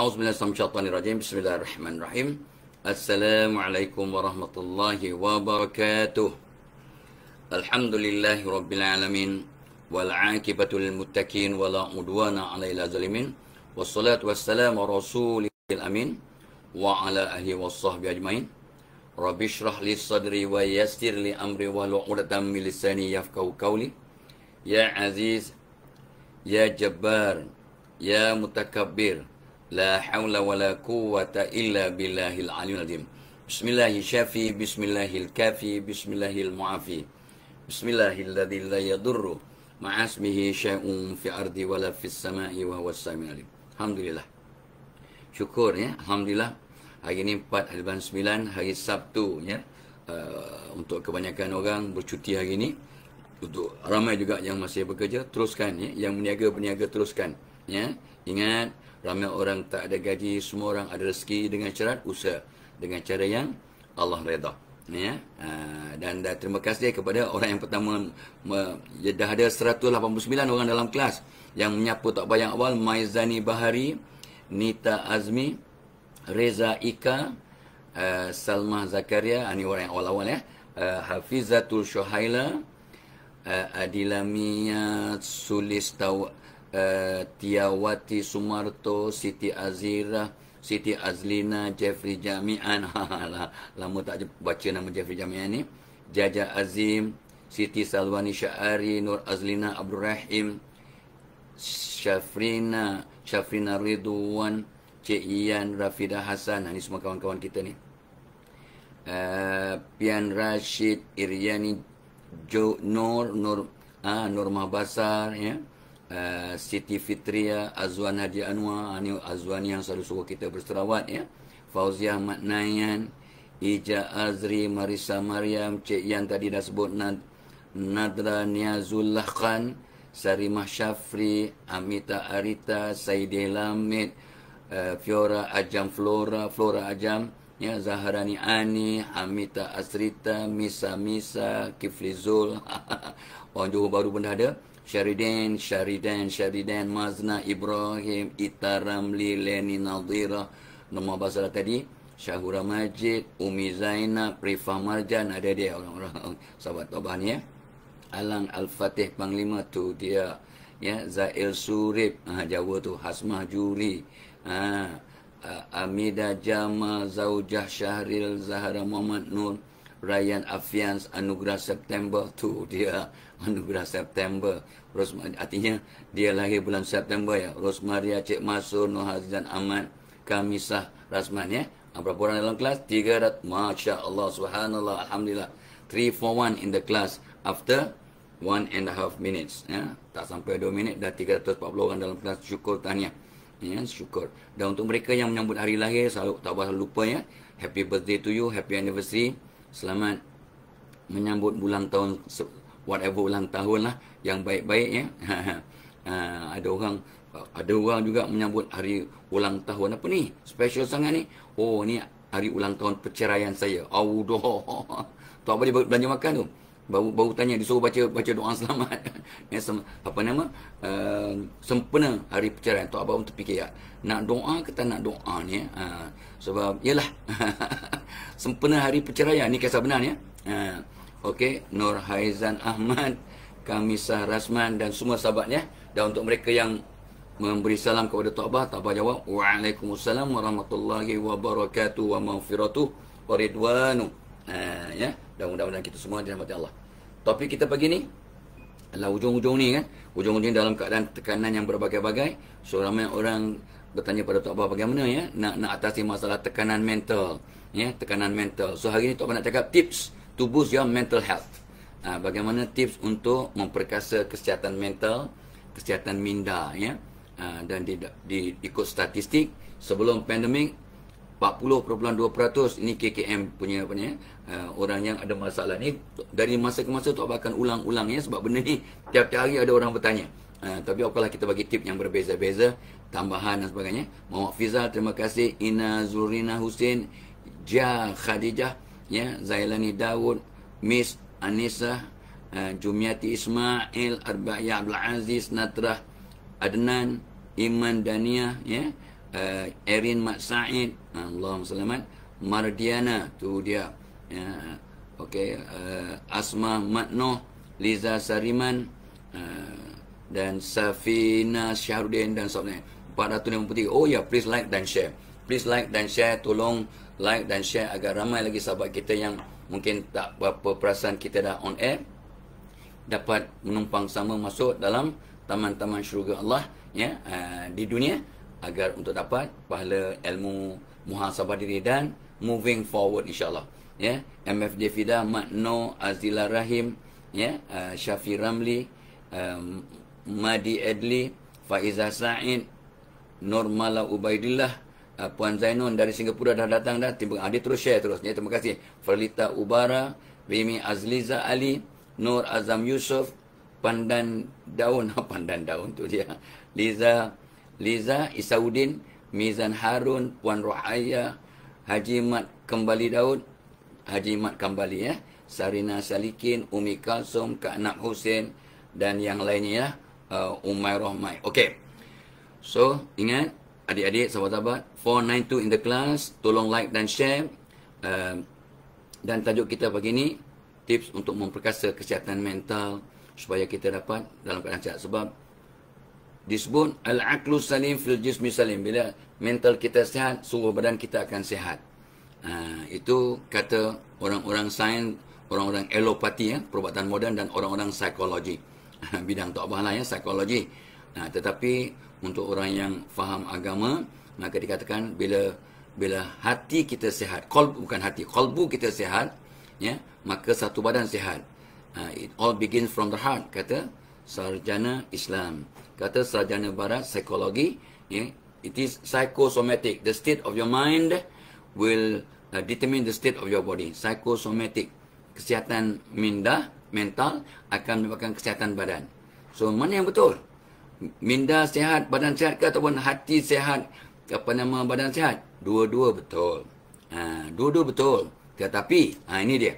A'udzubillahi Bismillahirrahmanirrahim. Assalamualaikum warahmatullahi wabarakatuh. Alhamdulillahi rabbil alamin wal 'aqibatu lil muttaqin wala udwana 'alal zalimin. Wassalatu wassalamu rasulil amin wa ala alihi washabbihi ajmain. Rabbi shrah li sadri wa yassir li amri wahlul 'uqdatam min lisani yafqahu qawli. Ya Aziz, ya Jabbar, ya Mutakabbir, la hawla wa la quwwata illa billahil aliyil azim. Bismillahil syafi, bismillahil kafi, bismillahil mu'afi. Bismillahilladzi la yadurru ma'asmihi syai'un fi ardi wa la fis sama'i wa huwas samiul alim. Alhamdulillah. Syukur ya, alhamdulillah. Hari ini 4 bulan 9, hari Sabtu ya. Untuk kebanyakan orang bercuti hari ini. Untuk ramai juga yang masih bekerja, teruskan ya. Yang berniaga teruskan ya. Ingat, ramai orang tak ada gaji, semua orang ada rezeki dengan syarat usaha dengan cara yang Allah redha ya. Dan terima kasih kepada orang yang pertama, dah ada 189 orang dalam kelas yang menyapu tak bayang awal. Maizani Bahari, Nita Azmi, Reza Ika, Salma Zakaria, ini orang yang awal-awal ya. Hafizatul Shohaila, Adilamia Sulistawa, Tiawati Sumarto, Siti Azira, Siti Azlina, Jeffrey Jami'an. Lama tak baca nama Jeffrey Jami'an ni. Jaja Azim, Siti Salwani Syahari, Nur Azlina Abdul Rahim, Syafrina Ridwan, Cik Ian, Rafidah Hasan. Ini semua kawan-kawan kita ni. Pian Rashid, Iryani Nur Mahbasar ya. Siti Fitria, Azwan Haji Anwar, ini Azwan yang selalu suruh kita berserawat ya. Fauziah Ahmad Nayan, Ija Azri, Marisa Maryam, Cik Yan tadi dah sebut, Nadra Niazullah Khan, Sarimah Syafri, Amita Arita, Saidi Lamid, Fiora Ajam Flora Ajam ya, Zaharani Ani, Amita Asrita, Misa Kifli Zul. Orang Johor baru pun dah ada. Syaridan, Mazna Ibrahim, Ita Ramli, Leni Nadira, nama basara tadi, Syahura Majid, Umi Zainab, Rifah Marjan, ada dia orang-orang sahabat Tabah ni ya. Alang Al-Fatih Panglima tu dia ya. Zail Surip, Jawa tu, Hasmah Juli, Amida Jama, Zaujah Syahril, Zahara Muhammad Nur, Ryan Afians, Anugerah September tu dia, Anugerah September. Artinya dia lahir bulan September ya. Rosmaria, Cik Masur, Nur Hazizan Ahmad, Kamisah Rasman ya. Berapa orang dalam kelas? 300. Masya Allah, subhanallah, alhamdulillah. 341 in the class after 1.5 minutes ya. Tak sampai 2 minit dah 340 orang dalam kelas. Syukur, tahniah ya, syukur. Dan untuk mereka yang menyambut hari lahir, tak boleh lupa ya. Happy birthday to you, happy anniversary. Selamat menyambut bulan tahun, whatever ulang tahun lah, yang baik-baik ya. Ada orang juga menyambut hari ulang tahun apa ni, special sangat ni. Oh, ni hari ulang tahun perceraian saya. Tak boleh belanja makan tu. Baru tanya, disuruh baca doa selamat. Apa nama? Sempena hari perceraian. Tak apa untuk fikir ya. Nak doa ke tak nak doa ni ya. Sebab yalah sempena hari perceraian ni kisah benar ya. Okey, Nur Haizan Ahmad, Kamisah Rasman dan semua sahabatnya. Dan untuk mereka yang memberi salam kepada Tabah jawab Waalaikumsalam warahmatullahi wabarakatuh wa maghfiratuh wa ridwanu. Ya, dan mudah-mudahan kita semua dirahmati Allah. Topik kita pagi ni adalah ujung-ujung ni kan. Ujung-ujung dalam keadaan tekanan yang berbagai-bagai. So ramai orang bertanya pada Tabah bagaimana ya nak atasi masalah tekanan mental ya, tekanan mental. So hari ni Tabah nak cakap tips to boost your mental health. Bagaimana tips untuk memperkasa kesihatan mental, kesihatan minda ya. Dan ikut statistik sebelum pandemik 40.2% ini KKM punya apa ni orang yang ada masalah ni. Dari masa ke masa tu akan ulang-ulang ya, sebab benda ni tiap-tiap hari ada orang bertanya. Tapi apalah, kita bagi tip yang berbeza-beza, tambahan dan sebagainya. Muhammad Fizal, terima kasih. Ina Zurina Hussein, Khadijah ya, Zailani Daud, Miss Anissa, Jumiati Ismail, Arba'iyah Abdul Aziz, Natrah Adnan, Iman Dania ya, Erin Mat Said, Allahumma selamat. Mardiana, tu dia. Ya, okey, Asma Mat Noh, Liza Sariman, dan Safina Syahrudin dan sebagainya. 453. Oh ya, please like dan share. Please like dan share. Tolong like dan share agar ramai lagi sahabat kita yang mungkin tak berapa perasan kita dah on air dapat menumpang sama masuk dalam taman-taman syurga Allah, ya, di dunia, agar untuk dapat pahala ilmu muhasabah diri dan moving forward insya-Allah, ya. MFJ Fida, Mak No, Azila Rahim, ya, Syafi Ramli, Madi Edli, Faiza Said, Nurmala Ubaidillah, Puan Zainun dari Singapura dah datang dah. Dia terus share terus, ya. Terima kasih. Farlita Ubara, Rimi Azliza Ali, Nur Azam Yusuf, Pandan Daun, Pandan Daun tu dia. Liza Isaudin, Mizan Harun, Puan Rohaya, Haji Mat Kembali Daud, Haji Mat Kembali, ya. Sarina Salikin, Umi Kalsum, Kak Nak Hussein dan yang lainnya, Umay Rohmai. Okey. So, ingat adik-adik, sahabat-sahabat, 492 in the class, tolong like dan share. Dan tajuk kita pagi ni, tips untuk memperkasa kesihatan mental supaya kita dapat dalam keadaan sihat. Sebab disebut al-aqlu salim fil jismi salim. Bila mental kita sihat, seluruh badan kita akan sihat. Itu kata orang-orang sains, orang-orang alopati, ya, perubatan moden, dan orang-orang psikologi. Bidang tak lah, ya, psikologi. Tetapi untuk orang yang faham agama, maka dikatakan bila hati kita sihat, bukan hati, qalbu kita sihat, ya, maka satu badan sihat. It all begins from the heart, kata sarjana Islam. Kata sarjana barat psikologi, ya, it is psychosomatic. The state of your mind will determine the state of your body. Psychosomatic, kesihatan mental akan menyebabkan kesihatan badan. So, mana yang betul? Minda sihat, badan sihat ke, ataupun hati sihat, badan sihat? Dua-dua betul. Dua-dua betul. Tetapi, ini dia.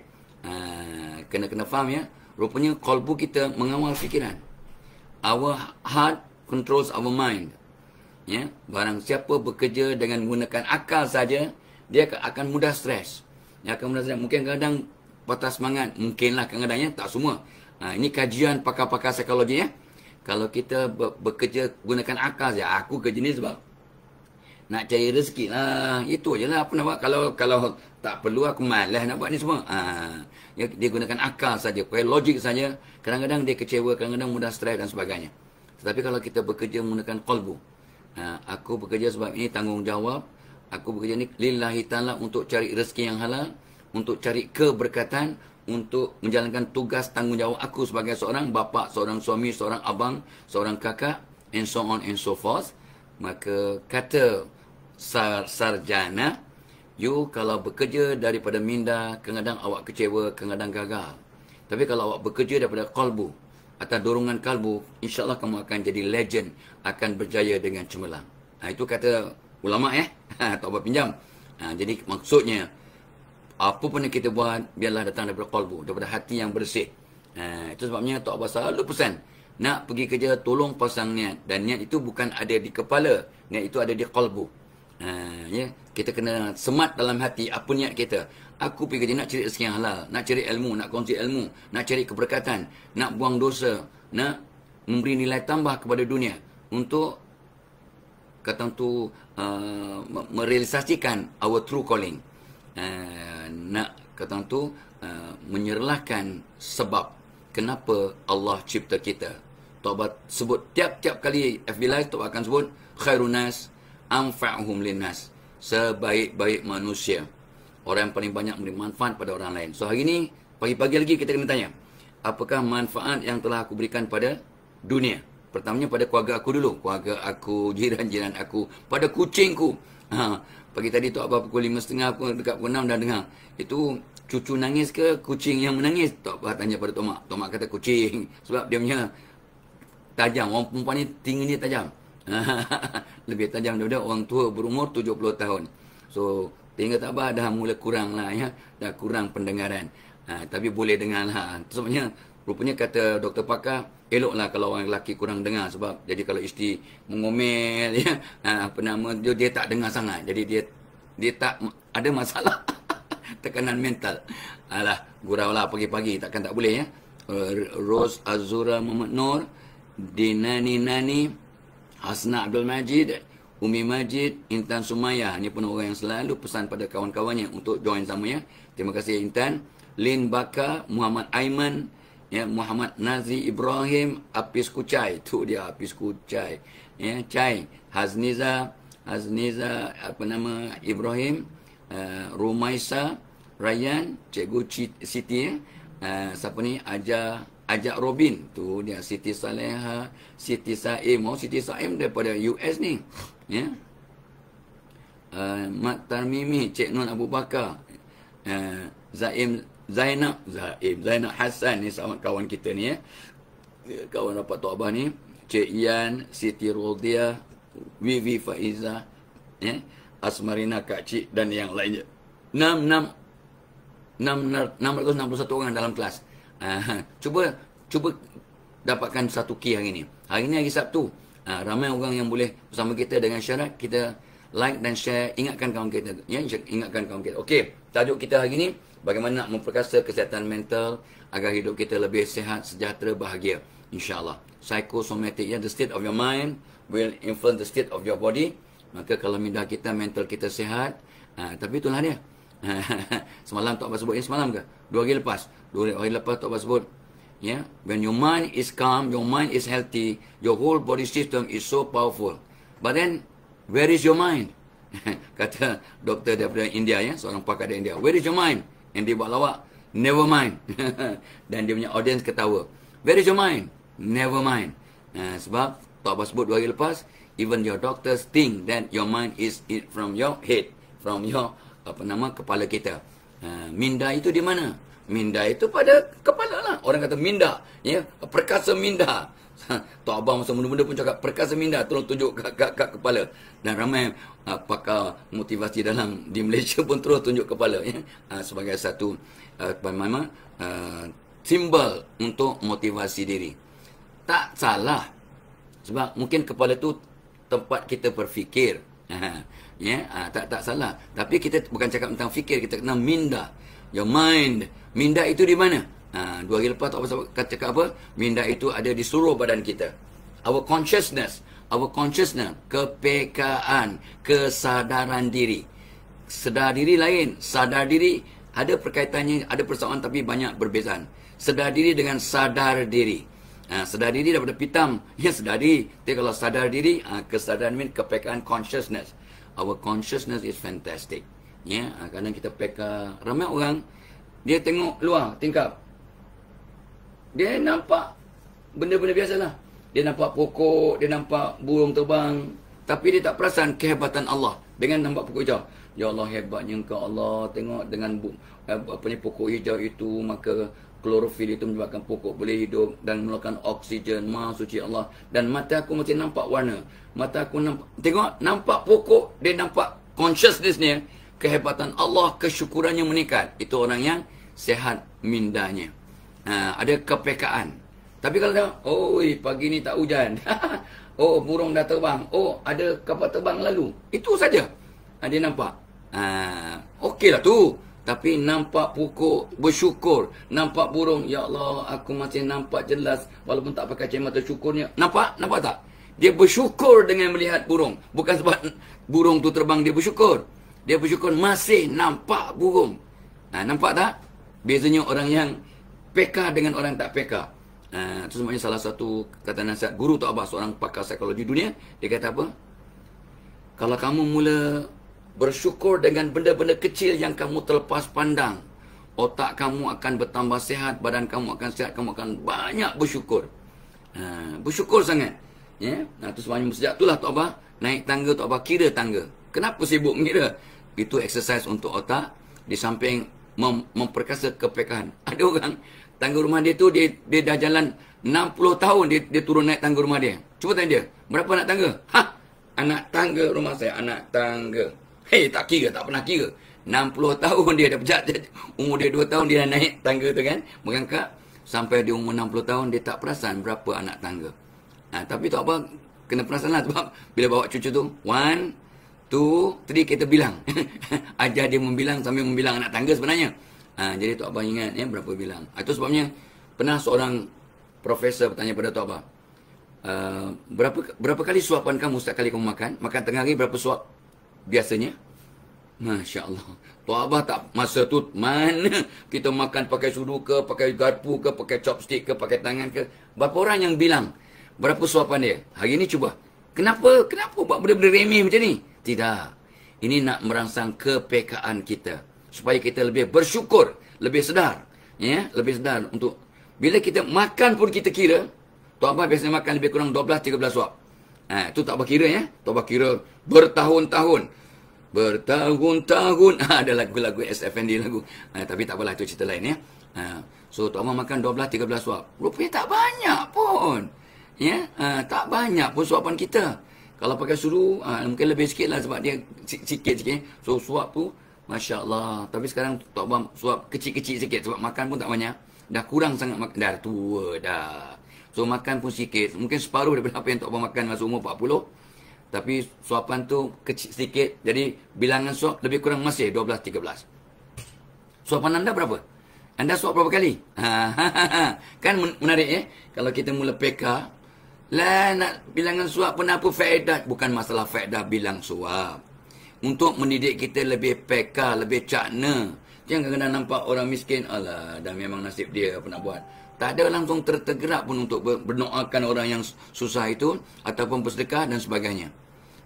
Kena faham, ya. Rupanya qalbu kita mengawal fikiran. Our heart controls our mind. Ya, barang siapa bekerja dengan menggunakan akal saja, dia akan mudah stres. Dia akan mudah stres. Mungkin kadang patah semangat. Mungkinlah kadang-kadang, ya, tak semua. Ini kajian pakar-pakar psikologi, ya. Kalau kita bekerja gunakan akal saja, aku kerja ni sebab nak cari rezeki lah. Itu je lah apa nak buat. Kalau tak perlu, aku malas nak buat ni semua. Dia gunakan akal saja, pakai logik saja. Kadang-kadang dia kecewa, kadang-kadang mudah stres dan sebagainya. Tetapi kalau kita bekerja menggunakan qalbu, aku bekerja sebab ini tanggungjawab. Aku bekerja ni lillahi ta'ala untuk cari rezeki yang halal, untuk cari keberkatan, untuk menjalankan tugas tanggungjawab aku sebagai seorang bapa, seorang suami, seorang abang, seorang kakak, and so on and so forth. Maka kata sarjana, you kalau bekerja daripada minda, kadang-kadang awak kecewa, kadang-kadang gagal. Tapi kalau awak bekerja daripada qalbu, atas dorongan kalbu, insyaAllah kamu akan jadi legend, akan berjaya dengan cemerlang. Itu kata ulama', tak buat pinjam. Jadi maksudnya, apa pun yang kita buat, biarlah datang daripada qalbu, daripada hati yang bersih. Itu sebabnya Tok Abah selalu pesan, nak pergi kerja, tolong pasang niat. Dan niat itu bukan ada di kepala, niat itu ada di qalbu. Ya, kita kena semat dalam hati apa niat kita. Aku pergi kerja nak cari rezeki yang halal, nak cari ilmu, nak kongsi ilmu, nak cari keberkatan, nak buang dosa, nak memberi nilai tambah kepada dunia, untuk kata tu merealisasikan our true calling. Nak kata tu menyerlahkan sebab kenapa Allah cipta kita. Taubat sebut tiap-tiap kali FB Live, Taubat akan sebut khairun nas anfa'uhum linnas, sebaik-baik manusia, orang yang paling banyak memberi manfaat pada orang lain. So hari ni pagi-pagi lagi kita kena tanya, apakah manfaat yang telah aku berikan pada dunia? Pertamanya pada keluarga aku dulu, keluarga aku, jiran-jiran aku, pada kucingku. Pagi tadi Tok Abah pukul 5.30, aku dekat pukul 6 dah dengar. Itu cucu nangis ke kucing yang menangis? Tok Abah tanya pada Tok Mak. Tok Mak kata kucing. Sebab dia punya tajam. Orang perempuan ni tingginya tajam. Lebih tajam daripada orang tua berumur 70 tahun. So, tinggal Tok Abah dah mula kurang lah, ya. Dah kurang pendengaran. Tapi boleh dengar lah. Sebenarnya rupanya kata doktor pakar, eloklah kalau orang lelaki kurang dengar, sebab jadi kalau isteri mengomel ya, apa nama dia tak dengar sangat. Jadi dia tak ada masalah tekanan mental. Alah, gurau lah pagi-pagi, takkan tak boleh ya. Ros Azura Muhammad Nur, Dinani Nani, Hasna Abdul Majid, Umi Majid, Intan Sumayah. Ini pun orang yang selalu pesan pada kawan-kawannya untuk join sama ya. Terima kasih Intan. Lin Baka, Muhammad Aiman, ya, Muhammad Nazi Ibrahim, Apis Kucai. Tu dia Apis Kucai. Ya, Cai, Hazniza, apa nama Ibrahim, Rumaisa, Ryan, Cikgu Siti ya. Siapa ni? Ajak Robin. Tu dia Siti Saleha, Siti Saim. Siti Saim daripada US ni. Ya. Mat Tarmimi, Cik Nun Abu Bakar. Zainab Hassan ni sama kawan kita ni ya. Kawan rapat Tok Abah ni. Cik Ian, Siti Rodia, Vivi Faiza, ya. Asmarina Kak Cik dan yang lainnya. 661 orang dalam kelas. Cuba dapatkan satu key hari ni. Hari ni hari Sabtu. Ramai orang yang boleh bersama kita dengan syarat kita like dan share. Ingatkan kawan kita. Ya, ingatkan kawan kita. Okey, tajuk kita hari ni, bagaimana nak memperkasa kesihatan mental agar hidup kita lebih sihat, sejahtera, bahagia. InsyaAllah. Psychosomatic, ya, the state of your mind will influence the state of your body. Maka kalau minda kita, mental kita sihat. Tapi itulah dia. Semalam Tok Abah sebut, semalam ke? 2 hari lepas. 2 hari lepas Tok Abah sebut, yeah, when your mind is calm, your mind is healthy, your whole body system is so powerful. But then, where is your mind? Kata doktor daripada India, ya, seorang pakar dari India. Where is your mind? Yang dia buat lawak, never mind. Dan dia punya audience ketawa. Where is your mind? Never mind. Sebab Tok Abah sebut 2 hari lepas, even your doctors think that your mind is from your head, from your kepala kita. Minda itu di mana? Minda itu pada kepala lah. Orang kata minda, ya, perkasa minda. Tok Abah masa muda-muda pun cakap perkasa minda, tolong tunjuk kat kepala. Dan ramai pakar motivasi di Malaysia pun terus tunjuk kepala, ya, sebagai satu simbol untuk motivasi diri. Tak salah, sebab mungkin kepala tu tempat kita berfikir. Ya, tak salah. Tapi kita bukan cakap tentang fikir, kita kena minda. Your mind. Minda itu di mana? 2 hari lepas Tok Abah cakap apa? Minda itu ada di seluruh badan kita. Our consciousness, kepekaan, kesadaran diri. Sedar diri lain, sadar diri ada perkaitannya, ada persamaan tapi banyak perbezaan. Sedar diri dengan sadar diri. Sedar diri daripada pitam, ya, sedar diri. Tapi kalau sadar diri, kesadaran mean kepekaan, consciousness. Our consciousness is fantastic. Ya, kadang kita peka. Ramai orang dia tengok luar tingkap, dia nampak benda-benda biasalah. Dia nampak pokok, dia nampak burung terbang, tapi dia tak perasan kehebatan Allah dengan nampak pokok hijau. Ya Allah, hebatnya Engkau Allah. Tengok dengan pokok hijau itu, maka klorofil itu menyebabkan pokok boleh hidup dan mengeluarkan oksigen. Maha suci Allah. Dan mata aku masih nampak warna. Mata aku nampak, tengok, nampak pokok, dia nampak consciousness-nya, kehebatan Allah, kesyukurannya meningkat. Itu orang yang sehat mindanya. Ada kepekaan. Tapi kalau dah, pagi ni tak hujan. Burung dah terbang. Ada kapal terbang lalu. Itu saja. Dia nampak. Okeylah tu. Tapi nampak pokok, bersyukur. Nampak burung, ya Allah, aku masih nampak jelas walaupun tak pakai kacamata syukurnya. Nampak? Nampak tak? Dia bersyukur dengan melihat burung. Bukan sebab burung tu terbang dia bersyukur. Dia bersyukur masih nampak burung. Nampak tak? Bezanya orang yang peka dengan orang tak peka. Itu sebenarnya salah satu kata nasihat guru Tok Abah, seorang pakar psikologi dunia. Dia kata apa? Kalau kamu mula bersyukur dengan benda-benda kecil yang kamu terlepas pandang, otak kamu akan bertambah sihat, badan kamu akan sihat, kamu akan banyak bersyukur. Bersyukur sangat. Ya? Itu sebenarnya sejak itulah Tok Abah naik tangga, Tok Abah kira tangga. Kenapa sibuk mengira? Itu exercise untuk otak, di samping memperkasa kepekaan. Ada orang, tangga rumah dia tu, dia dah jalan 60 tahun dia turun naik tangga rumah dia. Cuba tanya dia, berapa anak tangga? Anak tangga rumah saya, anak tangga. Tak kira, tak pernah kira. 60 tahun dia dah pejat. Umur dia 2 tahun dia dah naik tangga tu kan. Mengangkat. Sampai di umur 60 tahun dia tak perasan berapa anak tangga. Tapi tak apa. Kena perasan lah sebab bila bawa cucu tu. 1, 2, 3 kita bilang. Ajar dia membilang sambil membilang anak tangga sebenarnya. Jadi Tok Abang ingat ya berapa bilang. Itu sebabnya pernah seorang profesor bertanya pada Tok Abang. Berapa kali suapan kamu setiap kali kamu makan? Makan tengah hari berapa suap biasanya? Masya Allah. Tok Abang tak masa tu mana kita makan pakai sudu ke, pakai garpu ke, pakai chopstick ke, pakai tangan ke. Berapa orang yang bilang berapa suapan dia? Hari ni cuba. Kenapa buat benda-benda remeh macam ni? Tidak. Ini nak merangsang kepekaan kita. Supaya kita lebih bersyukur, lebih sedar. Ya, lebih sedar untuk bila kita makan pun kita kira. Tok Abang biasanya makan lebih kurang 12-13 suap. Itu tak berkira ya. Tak berkira bertahun-tahun. Bertahun-tahun. Ada lagu-lagu SFND lagu. Tapi tak apalah, itu cerita lain ya. So Tok Abang makan 12-13 suap. Rupanya tak banyak pun. Ya, tak banyak pun suapan kita. Kalau pakai sudu, mungkin lebih sikit lah sebab dia sikit-sikit. So suap tu, Masya Allah. Tapi sekarang Tok Abang suap kecil-kecil sikit sebab makan pun tak banyak. Dah kurang sangat makan. Dah tua dah. So makan pun sikit. Mungkin separuh daripada apa yang Tok Abang makan masa umur 40. Tapi suapan tu kecil sikit. Jadi bilangan suap lebih kurang masih 12-13. Suapan anda berapa? Anda suap berapa kali? Kan menarik ya. Kalau kita mula PK. Lah nak bilangan suap pun apa faedah? Bukan masalah faedah bilang suap. Untuk mendidik kita lebih PK, lebih cakna. Jangan kena nampak orang miskin. Alah, dah memang nasib dia apa nak buat. Tak ada langsung tergerak pun untuk berdoakan orang yang susah itu. Ataupun bersedekah dan sebagainya.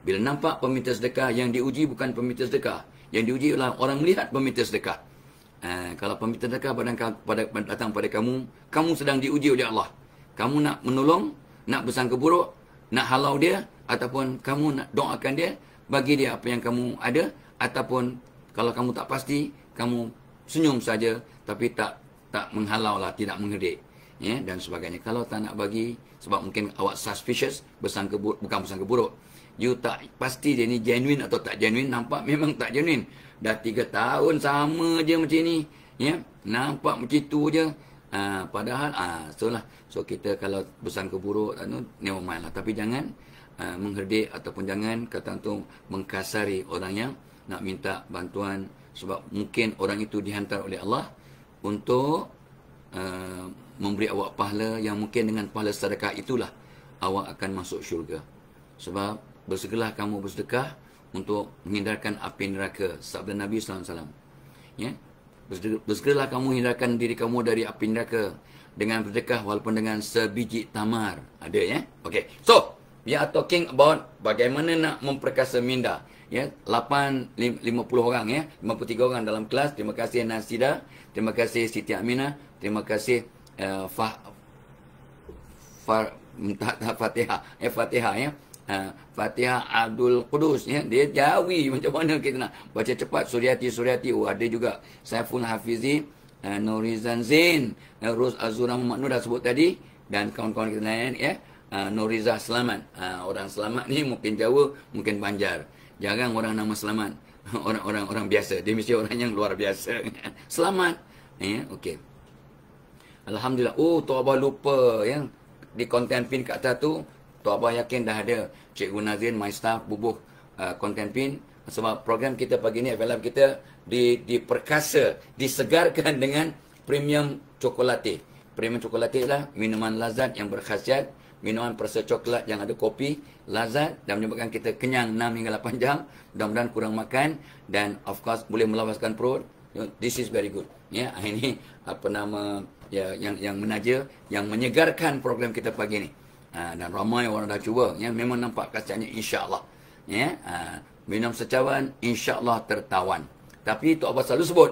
Bila nampak peminta sedekah, yang diuji bukan peminta sedekah. Yang diuji adalah orang melihat peminta sedekah. Kalau peminta sedekah datang pada kamu, kamu sedang diuji oleh Allah. Kamu nak menolong, nak bersangka buruk, nak halau dia, ataupun kamu nak doakan dia, bagi dia apa yang kamu ada, ataupun kalau kamu tak pasti, kamu senyum saja, tapi tak menghalau lah, tidak mengherdik. Ya, dan sebagainya. Kalau tak nak bagi, sebab mungkin awak suspicious, bukan bersangka buruk. You tak pasti dia ni genuine atau tak genuine. Nampak memang tak genuine. Dah 3 tahun sama je macam ni. Ya, nampak macam tu je. Padahal, so kita kalau bersangka buruk, never mind lah. Tapi jangan mengherdik ataupun jangan kata tu mengkasari orang yang nak minta bantuan. Sebab mungkin orang itu dihantar oleh Allah untuk memberi awak pahala yang mungkin dengan pahala sedekah itulah awak akan masuk syurga. Sebab bersegeralah kamu bersedekah untuk menghindarkan api neraka. Sabda Nabi SAW. Ya? Bersegeralah kamu hindarkan diri kamu dari api neraka dengan bersedekah walaupun dengan sebiji tamar. Ada ya? Okay. So, we are talking about bagaimana nak memperkasa minda. Ya, 50 orang ya, 53 orang dalam kelas. Terima kasih Nasida, terima kasih Siti Aminah, terima kasih Fatihah. Fatihah ya. Fatihah Abdul Qudus ya. Dia Jawi, macam mana kita nak baca cepat. Suryati. Ada juga Saiful Hafizi, Nurizan Zain, Rose Azura Muhammad Nur dah sebut tadi, dan kawan-kawan kita lain ya. Nuriza Selamat. Orang Selamat ni mungkin Jawa, mungkin Banjar. Jarang orang nama Selamat. Orang biasa. Dia mesti orang yang luar biasa. Selamat. Ya, okey. Alhamdulillah. Oh, Tok Abah lupa ya. Di konten pin kat atas tu, Tok Abah yakin dah ada Cikgu Nazrin, my staff, bubuh konten pin. Sebab program kita pagi ni, FLM kita diperkasa, disegarkan dengan premium cokolate. Premium cokolate lah minuman lazat yang berkhasiat. Minuman perasa coklat yang ada kopi, lazat dan menyebabkan kita kenyang 6 hingga 8 jam. Mudah-mudahan kurang makan dan of course boleh melawaskan perut. This is very good. Ya, ini apa nama ya, yang menaja, yang menyegarkan program kita pagi ni. Dan ramai orang dah cuba. Ya, memang nampak khasiatnya insya-Allah. Ya, minum secawan insya-Allah tertawan. Tapi Tok Abah selalu sebut,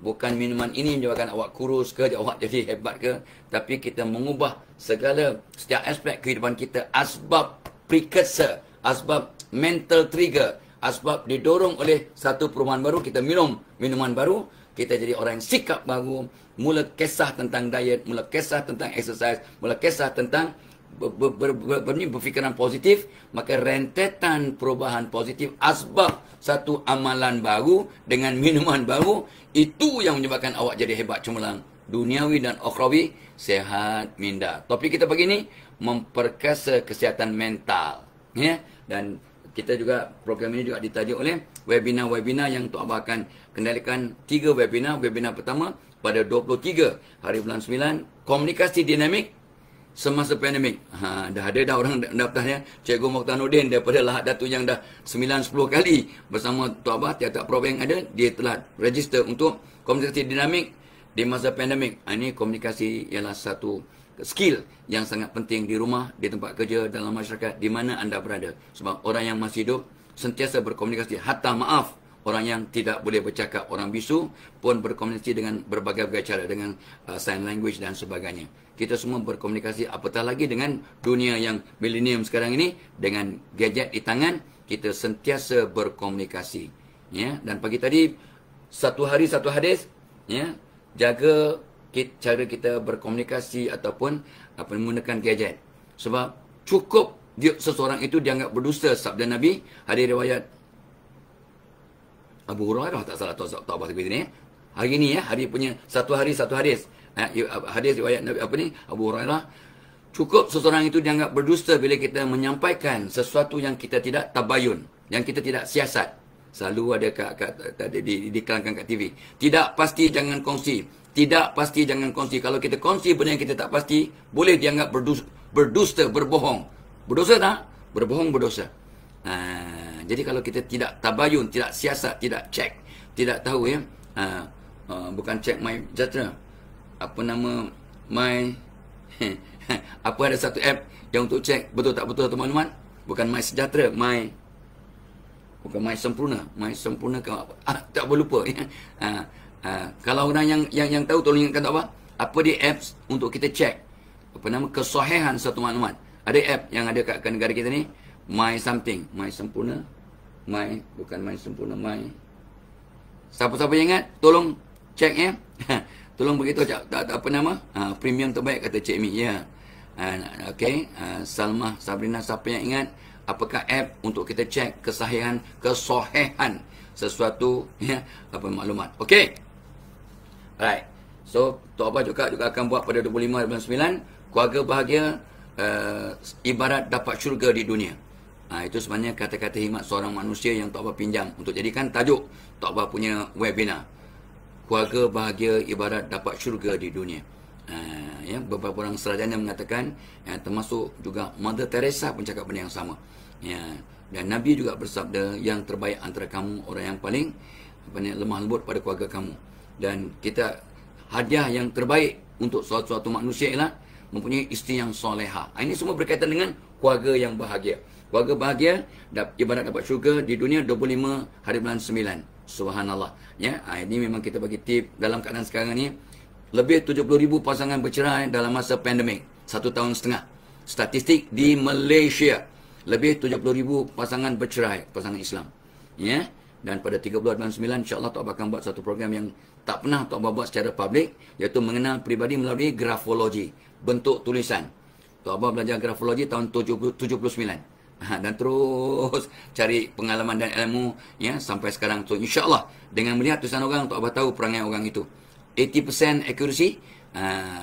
bukan minuman ini menyebabkan awak kurus ke, awak jadi hebat ke. Tapi kita mengubah setiap aspek kehidupan kita. Asbab precursor, asbab mental trigger, asbab didorong oleh satu perubahan baru. Kita minum minuman baru, kita jadi orang yang sikap baru. Mula kisah tentang diet, mula kisah tentang exercise, mula kisah tentang berfikiran positif, maka rentetan perubahan positif asbab satu amalan baru dengan minuman baru, itu yang menyebabkan awak jadi hebat cemerlang duniawi dan akhrawi, sehat minda. Topik kita pagi ni memperkasa kesihatan mental, ya. Dan kita juga, program ini juga ditajuk oleh webinar-webinar yang Tok Abah akan kendalikan 3 webinar. Webinar pertama pada 23 hari bulan 9, komunikasi dinamik semasa pandemik. Dah ada dah orang daftarnya. Cikgu Mokhtaruddin daripada Lahad Datu yang dah 9-10 kali bersama Tok Abah, tiap-tiap program yang ada, dia telah register untuk komunikasi dinamik di masa pandemik. Ini komunikasi ialah satu skill yang sangat penting di rumah, di tempat kerja, dalam masyarakat, di mana anda berada. Sebab orang yang masih hidup sentiasa berkomunikasi. Hatta maaf, orang yang tidak boleh bercakap, orang bisu pun berkomunikasi dengan berbagai-bagai cara, dengan sign language dan sebagainya. Kita semua berkomunikasi, apatah lagi dengan dunia yang milenium sekarang ini, dengan gadget di tangan, kita sentiasa berkomunikasi. Ya, dan pagi tadi, satu hari satu hadis, ya, jaga cara kita berkomunikasi ataupun menggunakan gadget. Sebab cukup seseorang itu dianggap berdusta, sabda Nabi, hadis riwayat Abu Hurairah, tak salah tak apa ni. Hari ni ya, hari punya satu hari satu hadis. Hadis riwayat Nabi Abu Hurairah, cukup seseorang itu dianggap berdusta bila kita menyampaikan sesuatu yang kita tidak tabayun, yang kita tidak siasat. Selalu ada diiklankan kat TV. Tidak pasti jangan kongsi. Tidak pasti jangan kongsi. Kalau kita kongsi benda yang kita tak pasti, boleh dianggap berdusta, berbohong. Berdosa tak? Berbohong berdosa. Jadi kalau kita tidak tabayun, tidak siasat, tidak cek, tidak tahu ya, bukan cek my jatra, apa nama my apa ada satu app yang untuk cek betul tak betul teman-teman, bukan my sejahtera, bukan my sempurna ke apa, tak boleh lupa ya. Kalau orang yang tahu tolong ingatkan tak apa dia apps untuk kita cek apa nama kesahihan satu maklumat. Ada app yang ada kat negara kita ni, my something, my sempurna, bukan my sempurna, siapa-siapa yang ingat tolong cek ya. Tolong beritahu tak apa nama, premium terbaik kata Cik Mi ya. Okey, Salma, Sabrina, siapa yang ingat apakah app untuk kita cek kesahihan sesuatu ya, apa maklumat. Okey. Right. So Tok Abah juga akan buat pada 25 bulan 9, keluarga bahagia ibarat dapat syurga di dunia. Itu sebenarnya kata-kata hikmat seorang manusia yang Tok Abah pinjam untuk jadikan tajuk Tok Abah punya webinar. Keluarga bahagia ibarat dapat syurga di dunia. Ya, beberapa orang serajana mengatakan, termasuk juga Mother Teresa pun cakap benda yang sama. Ya, dan Nabi juga bersabda, yang terbaik antara kamu orang yang paling lemah lembut pada keluarga kamu. Dan kita hadiah yang terbaik untuk suatu manusia ialah mempunyai isteri yang soleha. Ini semua berkaitan dengan keluarga yang bahagia. Keluarga bahagia ibarat dapat syurga di dunia 25 hari bulan 9. Subhanallah. Ya, ini memang kita bagi tip dalam keadaan sekarang ni. Lebih 70,000 pasangan bercerai dalam masa pandemik. 1 tahun setengah. Statistik di Malaysia. Lebih 70,000 pasangan bercerai, pasangan Islam. Ya. Dan pada 30 bulan 9, insyaAllah Tok Abah akan buat satu program yang tak pernah Tok Abah buat secara publik, iaitu mengenal peribadi melalui grafologi, bentuk tulisan. Tok Abah belajar grafologi tahun 79. Dan terus cari pengalaman dan ilmu ya sampai sekarang tu. InsyaAllah dengan melihat tulisan orang, Tok Abah tahu perangai orang itu. 80% accuracy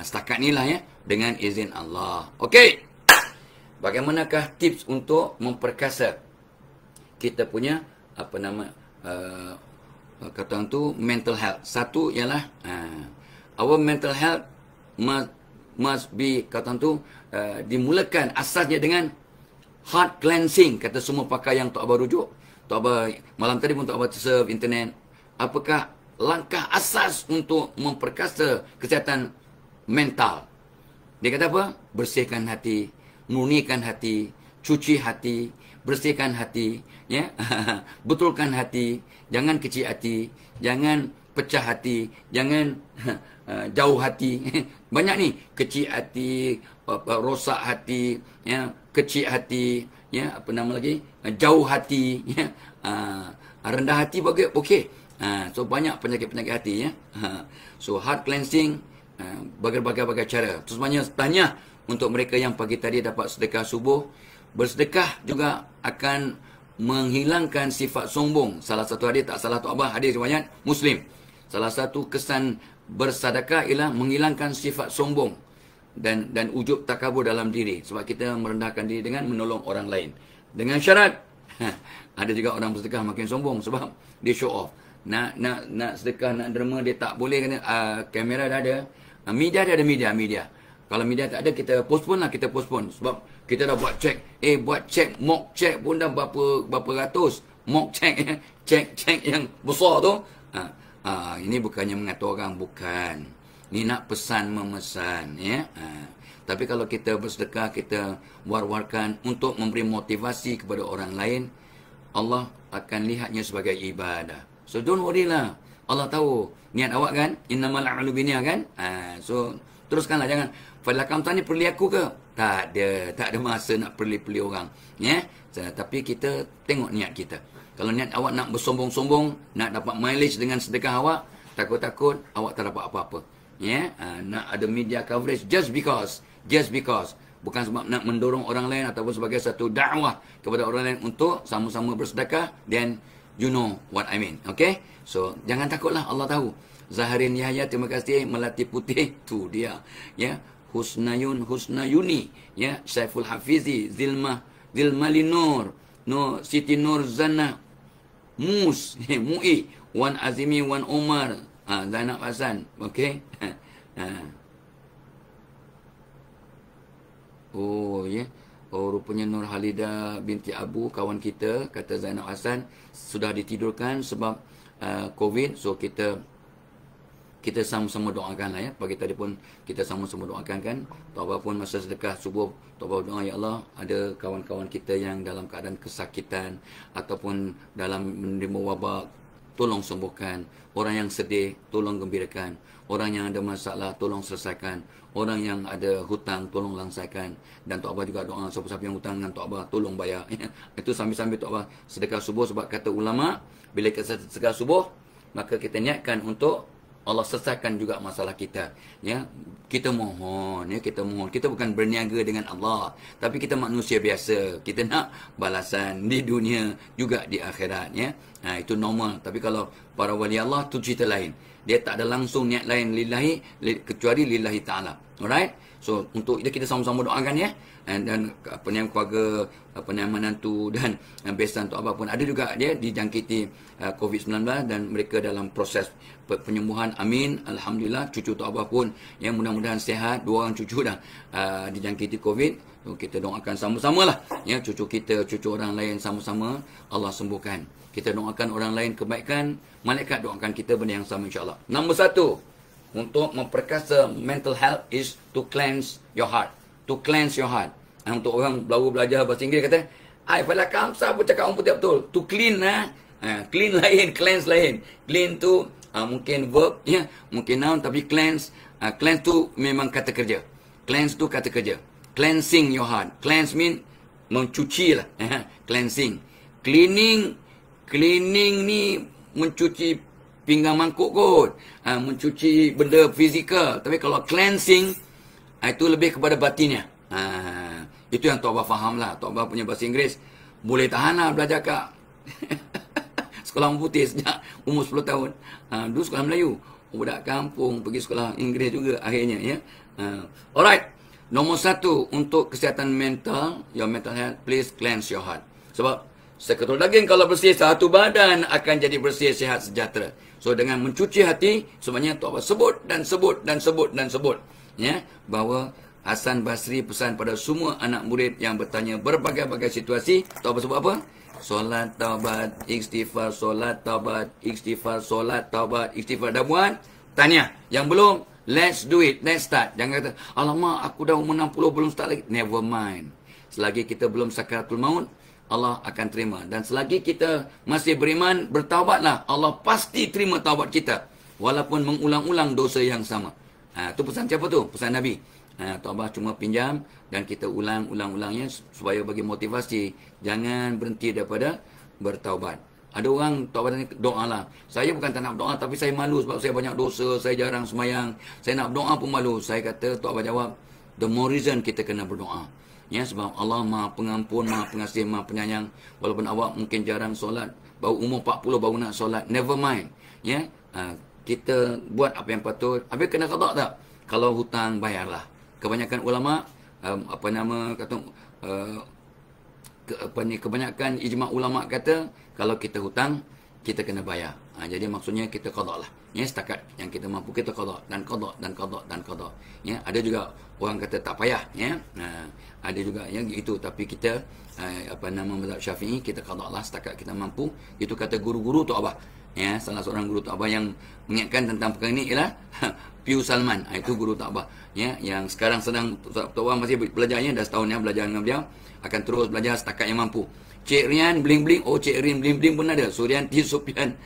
setakat ni lah ya, dengan izin Allah. Okey. Bagaimanakah tips untuk memperkasa kita punya apa nama kata tu mental health? Satu ialah our mental health must be kata tu dimulakan asasnya dengan heart cleansing, kata semua pakar yang Tok Abah rujuk. Tok Abah malam tadi pun Tok Abah surf internet. Apakah langkah asas untuk memperkasa kesihatan mental? Dia kata apa? Bersihkan hati, murnikan hati, cuci hati, bersihkan hati, ya. Betulkan hati, jangan kecil hati, jangan pecah hati, jangan jauh hati. Banyak ni, kecil hati, rosak hati, ya, kecil hati, ya, apa nama lagi, jauh hati, ya, rendah hati bagi okey. So banyak penyakit-penyakit hati ya. So heart cleansing, berbagai-bagai cara. Itu sebenarnya tanya untuk mereka yang pagi tadi dapat sedekah subuh. Bersedekah juga akan menghilangkan sifat sombong. Salah satu hadis, tak salah tu Abah, hadis riwayat Muslim. Salah satu kesan bersedekah ialah menghilangkan sifat sombong dan ujub takabur dalam diri. Sebab kita merendahkan diri dengan menolong orang lain. Dengan syarat, ada juga orang bersedekah makin sombong sebab dia show off. Nak sedekah, nak derma, dia tak boleh kena kamera dah ada. Media dia ada media. Kalau media tak ada, kita postpone lah, kita postpone. Sebab kita dah buat cek. Buat cek, mock cek pun dah berapa ratus. Mock cek, cek yang besar tu. Ini bukannya mengata orang, bukan. Ini nak pesan memesan, ya. Tapi kalau kita bersedekah, kita war-warkan untuk memberi motivasi kepada orang lain, Allah akan lihatnya sebagai ibadah. So don't worry lah. Allah tahu niat awak kan. Innamal a'malu binniyat kan. So teruskanlah, jangan fadlah kamu tanya perli aku ke? Tak ada masa nak perli orang. Ya. Tapi kita tengok niat kita. Kalau niat awak nak bersombong-sombong, nak dapat mileage dengan sedekah awak, takut-takut awak tak dapat apa-apa. Ya. Nak ada media coverage just because. Bukan sebab nak mendorong orang lain ataupun sebagai satu dakwah kepada orang lain untuk sama-sama bersedekah. Then you know what I mean. Okay? So, jangan takutlah, Allah tahu. Zaharin Yahya, terima kasih. Melati Putih, tu dia. Ya. Husnayuni. Ya. Syaiful Hafizi. Zilmalinur. Siti Nur Zana. Mu'i. Wan Azimi, Wan Umar. Zainab Hasan. Okay? Oh, ya. Rupanya Nur Halida binti Abu, kawan kita, kata Zainab Hasan, sudah ditidurkan sebab COVID. So, kita sama-sama doakan lah ya. Pagi tadi pun kita sama-sama doakan kan. Taubah pun masa sedekah subuh, taubah doa, ya Allah, ada kawan-kawan kita yang dalam keadaan kesakitan ataupun dalam menerima wabak, tolong sembuhkan. Orang yang sedih, tolong gembirakan. Orang yang ada masalah, tolong selesaikan. Orang yang ada hutang, tolong langsaikan. Dan Tok Abah juga doa, siapa-siapa yang hutang dengan Tok Abah, tolong bayar. Itu sambil-sambil Tok Abah sedekah subuh. Sebab kata ulama, bila kita sedekah subuh, maka kita niatkan untuk Allah selesaikan juga masalah kita. Ya, kita mohon, ya, kita mohon. Kita bukan berniaga dengan Allah, tapi kita manusia biasa. Kita nak balasan di dunia juga di akhirat, ya. Itu normal. Tapi kalau para wali Allah tu cerita lain. Dia tak ada langsung niat lain lillahi kecuali lillahi ta'ala. Alright? So untuk itu kita sama-sama doakan ya. Dan keluarga, menantu dan besan Tok Abah pun ada juga dia dijangkiti COVID-19 dan mereka dalam proses penyembuhan. Amin. Alhamdulillah, cucu Tok Abah pun yang mudah-mudahan sihat. 2 orang cucu dah dijangkiti COVID. So, kita doakan sama-sama lah. Ya, cucu kita, cucu orang lain sama-sama Allah sembuhkan. Kita doakan orang lain kebaikan, malaikat doakan kita benda yang sama insya-Allah. Nombor 1 untuk memperkasa mental health is to cleanse your heart. To cleanse your heart. Untuk orang baru belajar bahasa Inggeris kata, pada kamsa pun cakap orang putih betul. To clean lah. Clean lain, cleanse lain. Clean tu mungkin verb, ya, mungkin noun, tapi cleanse. Cleanse tu memang kata kerja. Cleanse tu kata kerja. Cleansing your heart. Cleanse mean mencuci lah. Cleansing. Cleaning ni mencuci pinggang mangkuk kot. Mencuci benda fizikal. Tapi kalau cleansing, itu lebih kepada batinnya. Itu yang Tok Abah faham lah. Tok Abah punya bahasa Inggeris boleh tahan lah belajar kat sekolah orang putih sejak umur 10 tahun. Dulu sekolah Melayu. Budak kampung pergi sekolah Inggeris juga akhirnya, ya. Alright. Nombor 1 untuk kesihatan mental, your mental health, please cleanse your heart. Sebab seketul daging kalau bersih, satu badan akan jadi bersih, sihat, sejahtera. So dengan mencuci hati, sebenarnya Tok Abah sebut. Ya, bahawa Hasan Basri pesan pada semua anak murid yang bertanya berbagai-bagai situasi, Tok Abah sebut apa? Solat taubat, istighfar, solat taubat, istighfar, solat taubat, istighfar. Dah buat? Tanya. Yang belum, let's do it, let's start. Jangan kata, alamak aku dah umur 60 belum start lagi. Never mind. Selagi kita belum sakaratul maut, Allah akan terima. Dan selagi kita masih beriman, bertaubatlah. Allah pasti terima taubat kita. Walaupun mengulang-ulang dosa yang sama. Itu pesan siapa tu? Pesan Nabi. Tok Abah cuma pinjam dan kita ulang-ulangnya supaya bagi motivasi. Jangan berhenti daripada bertaubat. Ada orang Tok Abah doa lah. Saya bukan tak nak doa, tapi saya malu sebab saya banyak dosa, saya jarang semayang. Saya nak doa pun malu. Saya kata, Tok Abah jawab, the more reason kita kena berdoa. Ya, sebab Allah Maha Pengampun, Maha Pengasih, Maha Penyayang. Walaupun awak mungkin jarang solat, baru umur 40 baru nak solat, never mind. Ya, kita buat apa yang patut. Habis kena qada tak? Kalau hutang, bayarlah. Kebanyakan ulama, kebanyakan ijma' ulama kata, kalau kita hutang, kita kena bayar. Jadi maksudnya kita qada lah. Ya, setakat yang kita mampu kita qada dan qada dan qada dan qada. Ya, ada juga orang kata tak payah, ya. Ada juga yang itu, tapi kita mazhab Syafi'i, kita qada lah setakat kita mampu. Itu kata guru-guru Tok Abah. Ya, salah seorang guru Tok Abah yang mengingatkan tentang perkara ini ialah Piu Salman. Itu guru Tok Abah, ya, yang sekarang sedang Tok Abah masih belajarnya, dah setahun ya belajar dengan beliau, akan terus belajar setakat yang mampu. Cik Rian bling-bling, Cik Rian bling-bling pun ada. Suryanti Sopian,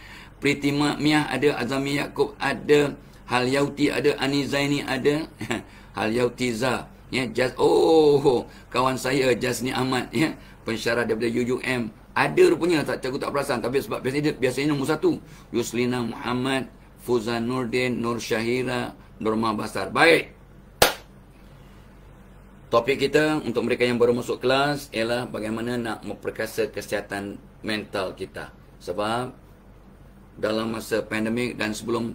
Priti Miah ada, Azami Yaakob ada, Hal Yauti ada, Ani Zaini ada, Hal Yauti Za, ya, kawan saya Jasni Ahmad, ya, pensyarah daripada UUM. Ada rupanya, aku tak perasan, tapi sebab biasanya nombor 1. Yuslina Muhammad, Fuzan Nurdin, Nur Syahira, Norma Basar. Baik. Topik kita untuk mereka yang baru masuk kelas ialah bagaimana nak memperkasa kesihatan mental kita. Sebab dalam masa pandemik dan sebelum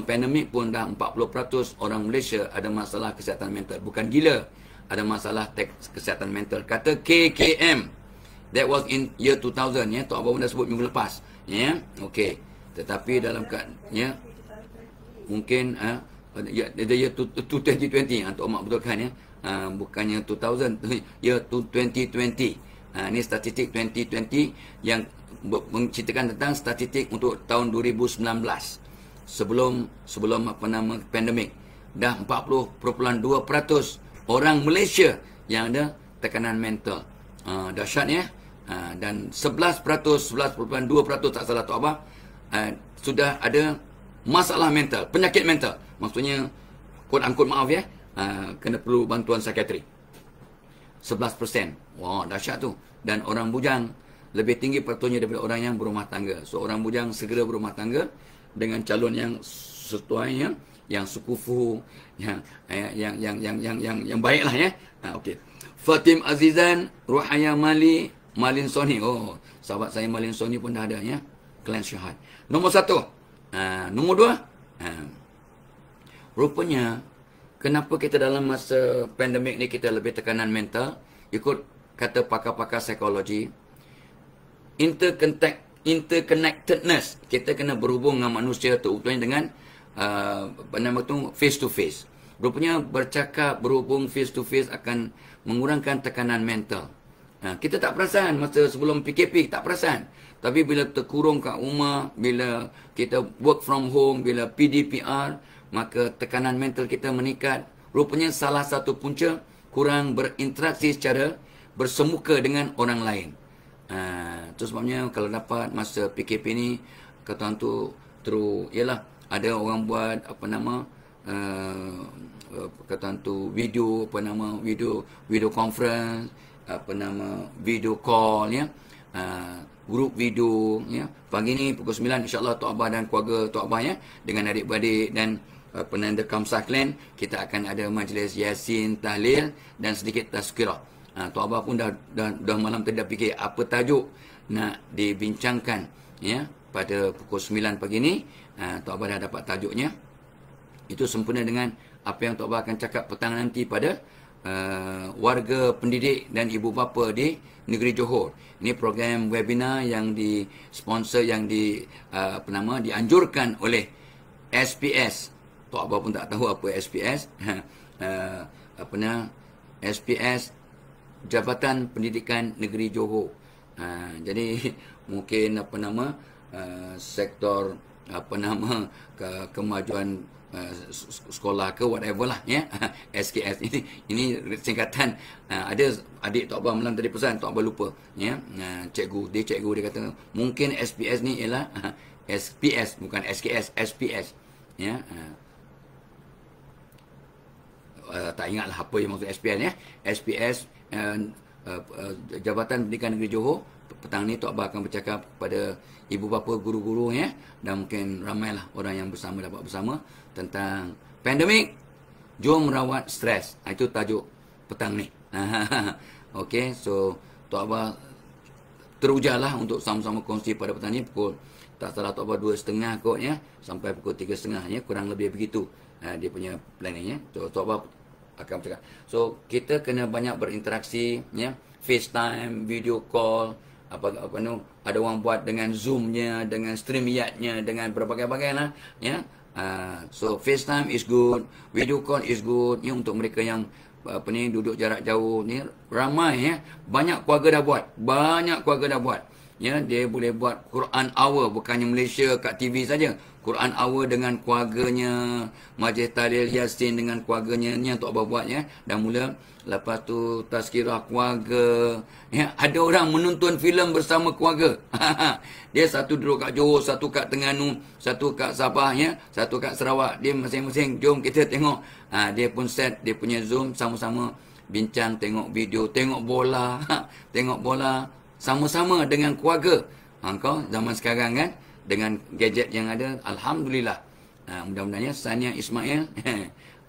pandemik pun dah 40% orang Malaysia ada masalah kesihatan mental. Bukan gila, ada masalah kesihatan mental. Kata KKM, that was in year 2000, ya. Tok Abah dah sebut minggu lepas, ya. Okey. Tetapi dalam ya, mungkin the year 2020, Tok Mak betulkan, ya. Bukannya 2000, year 2020. Ini statistik 2020 yang menceritakan tentang statistik untuk tahun 2019 sebelum pandemik. Dah 40.2% orang Malaysia yang ada tekanan mental. Dahsyat, ya. Dan 11.2% tak salah Tok Abah sudah ada masalah mental, penyakit mental. Maksudnya quote-unquote, maaf, ya, kena perlu bantuan psikiatri. 11%. Wah, dahsyat tu. Dan orang bujang lebih tinggi pertunya daripada orang yang berumah tangga. So orang bujang segera berumah tangga dengan calon yang sesuai, ya, yang sukufu, yang baiklah, ya. Okey. Fatim Azizan, Ruhaya Malin Soni. Oh, sahabat saya Malin Soni pun dah ada, ya. Klan Syahad. Nombor 1. Nombor 2. Rupanya kenapa kita dalam masa pandemik ni kita lebih tekanan mental? Ikut kata pakar-pakar psikologi, interconnectedness. Kita kena berhubung dengan manusia, terutamanya dengan face to face. Rupanya bercakap, berhubung face to face akan mengurangkan tekanan mental. Kita tak perasan masa sebelum PKP, tak perasan. Tapi bila terkurung kat rumah, bila kita work from home, bila PDPR, maka tekanan mental kita meningkat. Rupanya salah satu punca kurang berinteraksi secara bersemuka dengan orang lain. Itu sebabnya kalau dapat masa PKP ni, kata tu terus, ialah ada orang buat video, video conference, video call, ya. Grup video, ya. Pagi ni pukul 9 insya-Allah Tok Abah dan keluarga Tok Abah, ya, dengan adik-beradik dan penanda Kamsah Klan, kita akan ada majlis Yasin, tahlil dan sedikit tazkirah. Tok Abah pun dah malam tadi dah fikir apa tajuk nak dibincangkan, ya, pada pukul 9 pagi ni. Tok Abah dah dapat tajuknya. Itu sempurna dengan apa yang Tok Abah akan cakap petang nanti pada warga pendidik dan ibu bapa di negeri Johor. Ini program webinar yang disponsor, yang dianjurkan oleh SPS. Tok Abah pun tak tahu apa SPS. SPS, Jabatan Pendidikan Negeri Johor. Jadi mungkin sektor kemajuan sekolah ke whatever lah, ya. SKS ini singkatan. Ada adik Tok Abah malam tadi pesan, Tok Abah lupa, ya. Cikgu dia kata mungkin SPS ni ialah SPS, bukan SKS, SPS, ya. Tak ingatlah apa yang maksud SPS, ya. SPS, Jabatan Pendidikan Negeri Johor. Petang ni Tok Abah akan bercakap kepada ibu bapa, guru-guru ya, dan mungkin ramailah orang yang dapat bersama tentang pandemik, jom merawat stres. Itu tajuk petang ni. Okey, so Tok Abah terujalah untuk sama-sama kongsi pada petang ni pukul, tak salah Tok Abah 2.30 kot ya, sampai pukul 3.30 ya, kurang lebih begitu. Dia punya planning ya. So Tok Abah akan bercakap. So kita kena banyak berinteraksi ya, FaceTime, video call, ada orang buat dengan Zoom-nya, dengan StreamYard-nya, dengan berbagai-bagai lah ya. So FaceTime is good, video call is good ya, untuk mereka yang duduk jarak jauh ni ramai ya. Banyak keluarga dah buat ya. Dia boleh buat Quran Hour, bukannya Malaysia kat TV saja. Quran Hour dengan keluarganya, Majlis Tahlil Yasin dengan keluarganya, ni yang Tok Abah buat ya. Dan mula lepas tu tazkirah keluarga ya. Ada orang menonton filem bersama keluarga. Dia satu duduk kat Johor, satu kat Terengganu, satu kat Sabah ya, satu kat Sarawak. Dia masing-masing, jom kita tengok. Dia pun set dia punya Zoom, sama-sama bincang, tengok video, tengok bola, tengok bola sama-sama dengan keluarga. Kau zaman sekarang kan, dengan gadget yang ada, alhamdulillah. Mudah-mudahan Sania Ismail,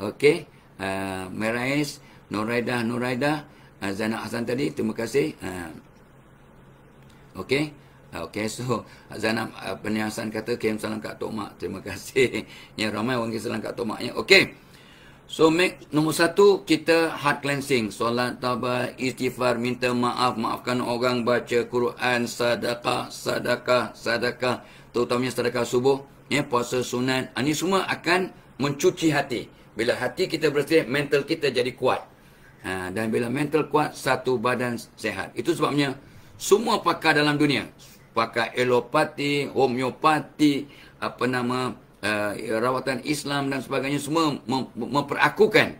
okey, Merais, Nuraidah, Zainab Hassan tadi, terima kasih. Okey, so Zainab Hassan kata kirim salam kat Tok Mak, terima kasih. Ya, ramai orang kirim salam kat Tok Mak ya. Okey. So nombor 1, kita heart cleansing, solat, taubat, istighfar, minta maaf, maafkan orang, baca Quran, sedekah, terutamanya sedekah subuh, ya, puasa sunat. Ini semua akan mencuci hati. Bila hati kita bersih, mental kita jadi kuat. Dan bila mental kuat, satu badan sehat. Itu sebabnya semua pakar dalam dunia, pakar alopati, homeopati, rawatan Islam dan sebagainya, semua memperakukan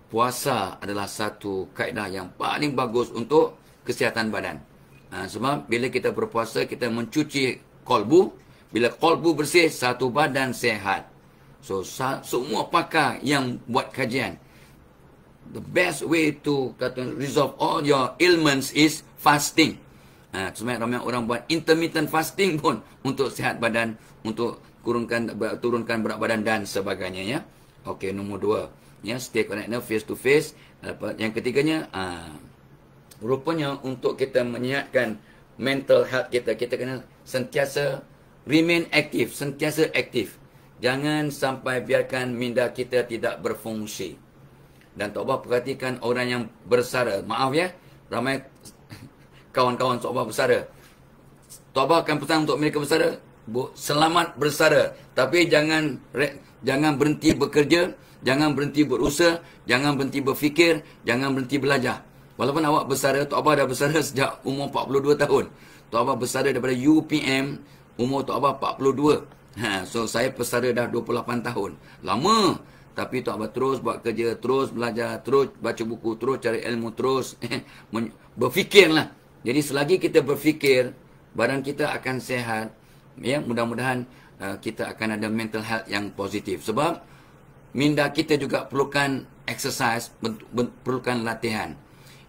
puasa adalah satu kaedah yang paling bagus untuk kesihatan badan. Sebab bila kita berpuasa, kita mencuci kolbu. Bila kolbu bersih, satu badan sehat. So semua pakar yang buat kajian, the best way to resolve all your ailments is fasting. Sebenarnya ramai orang buat intermittent fasting pun untuk sihat badan, untuk turunkan berat badan dan sebagainya ya. Okey, nombor 2 ya, stay connected face to face. Yang ketiganya, rupanya untuk kita menyihatkan mental health kita, kita kena sentiasa remain aktif, sentiasa aktif. Jangan sampai biarkan minda kita tidak berfungsi. Dan Tok Abah perhatikan orang yang bersara. Maaf ya, ramai kawan-kawan Tok Abah bersara. Tok Abah akan pesan untuk mereka bersara, selamat bersara. Tapi jangan berhenti bekerja, jangan berhenti berusaha, jangan berhenti berfikir, jangan berhenti belajar. Walaupun awak bersara, Tok Abah dah bersara sejak umur 42 tahun. Tok Abah bersara daripada UPM, umur Tok Abah 42. So saya bersara dah 28 tahun. Lama. Tapi Tok Abah terus buat kerja, terus belajar, terus baca buku, terus cari ilmu, terus berfikirlah. Jadi selagi kita berfikir, badan kita akan sehat. Ya, mudah-mudahan kita akan ada mental health yang positif. Sebab minda kita juga perlukan exercise, perlukan latihan.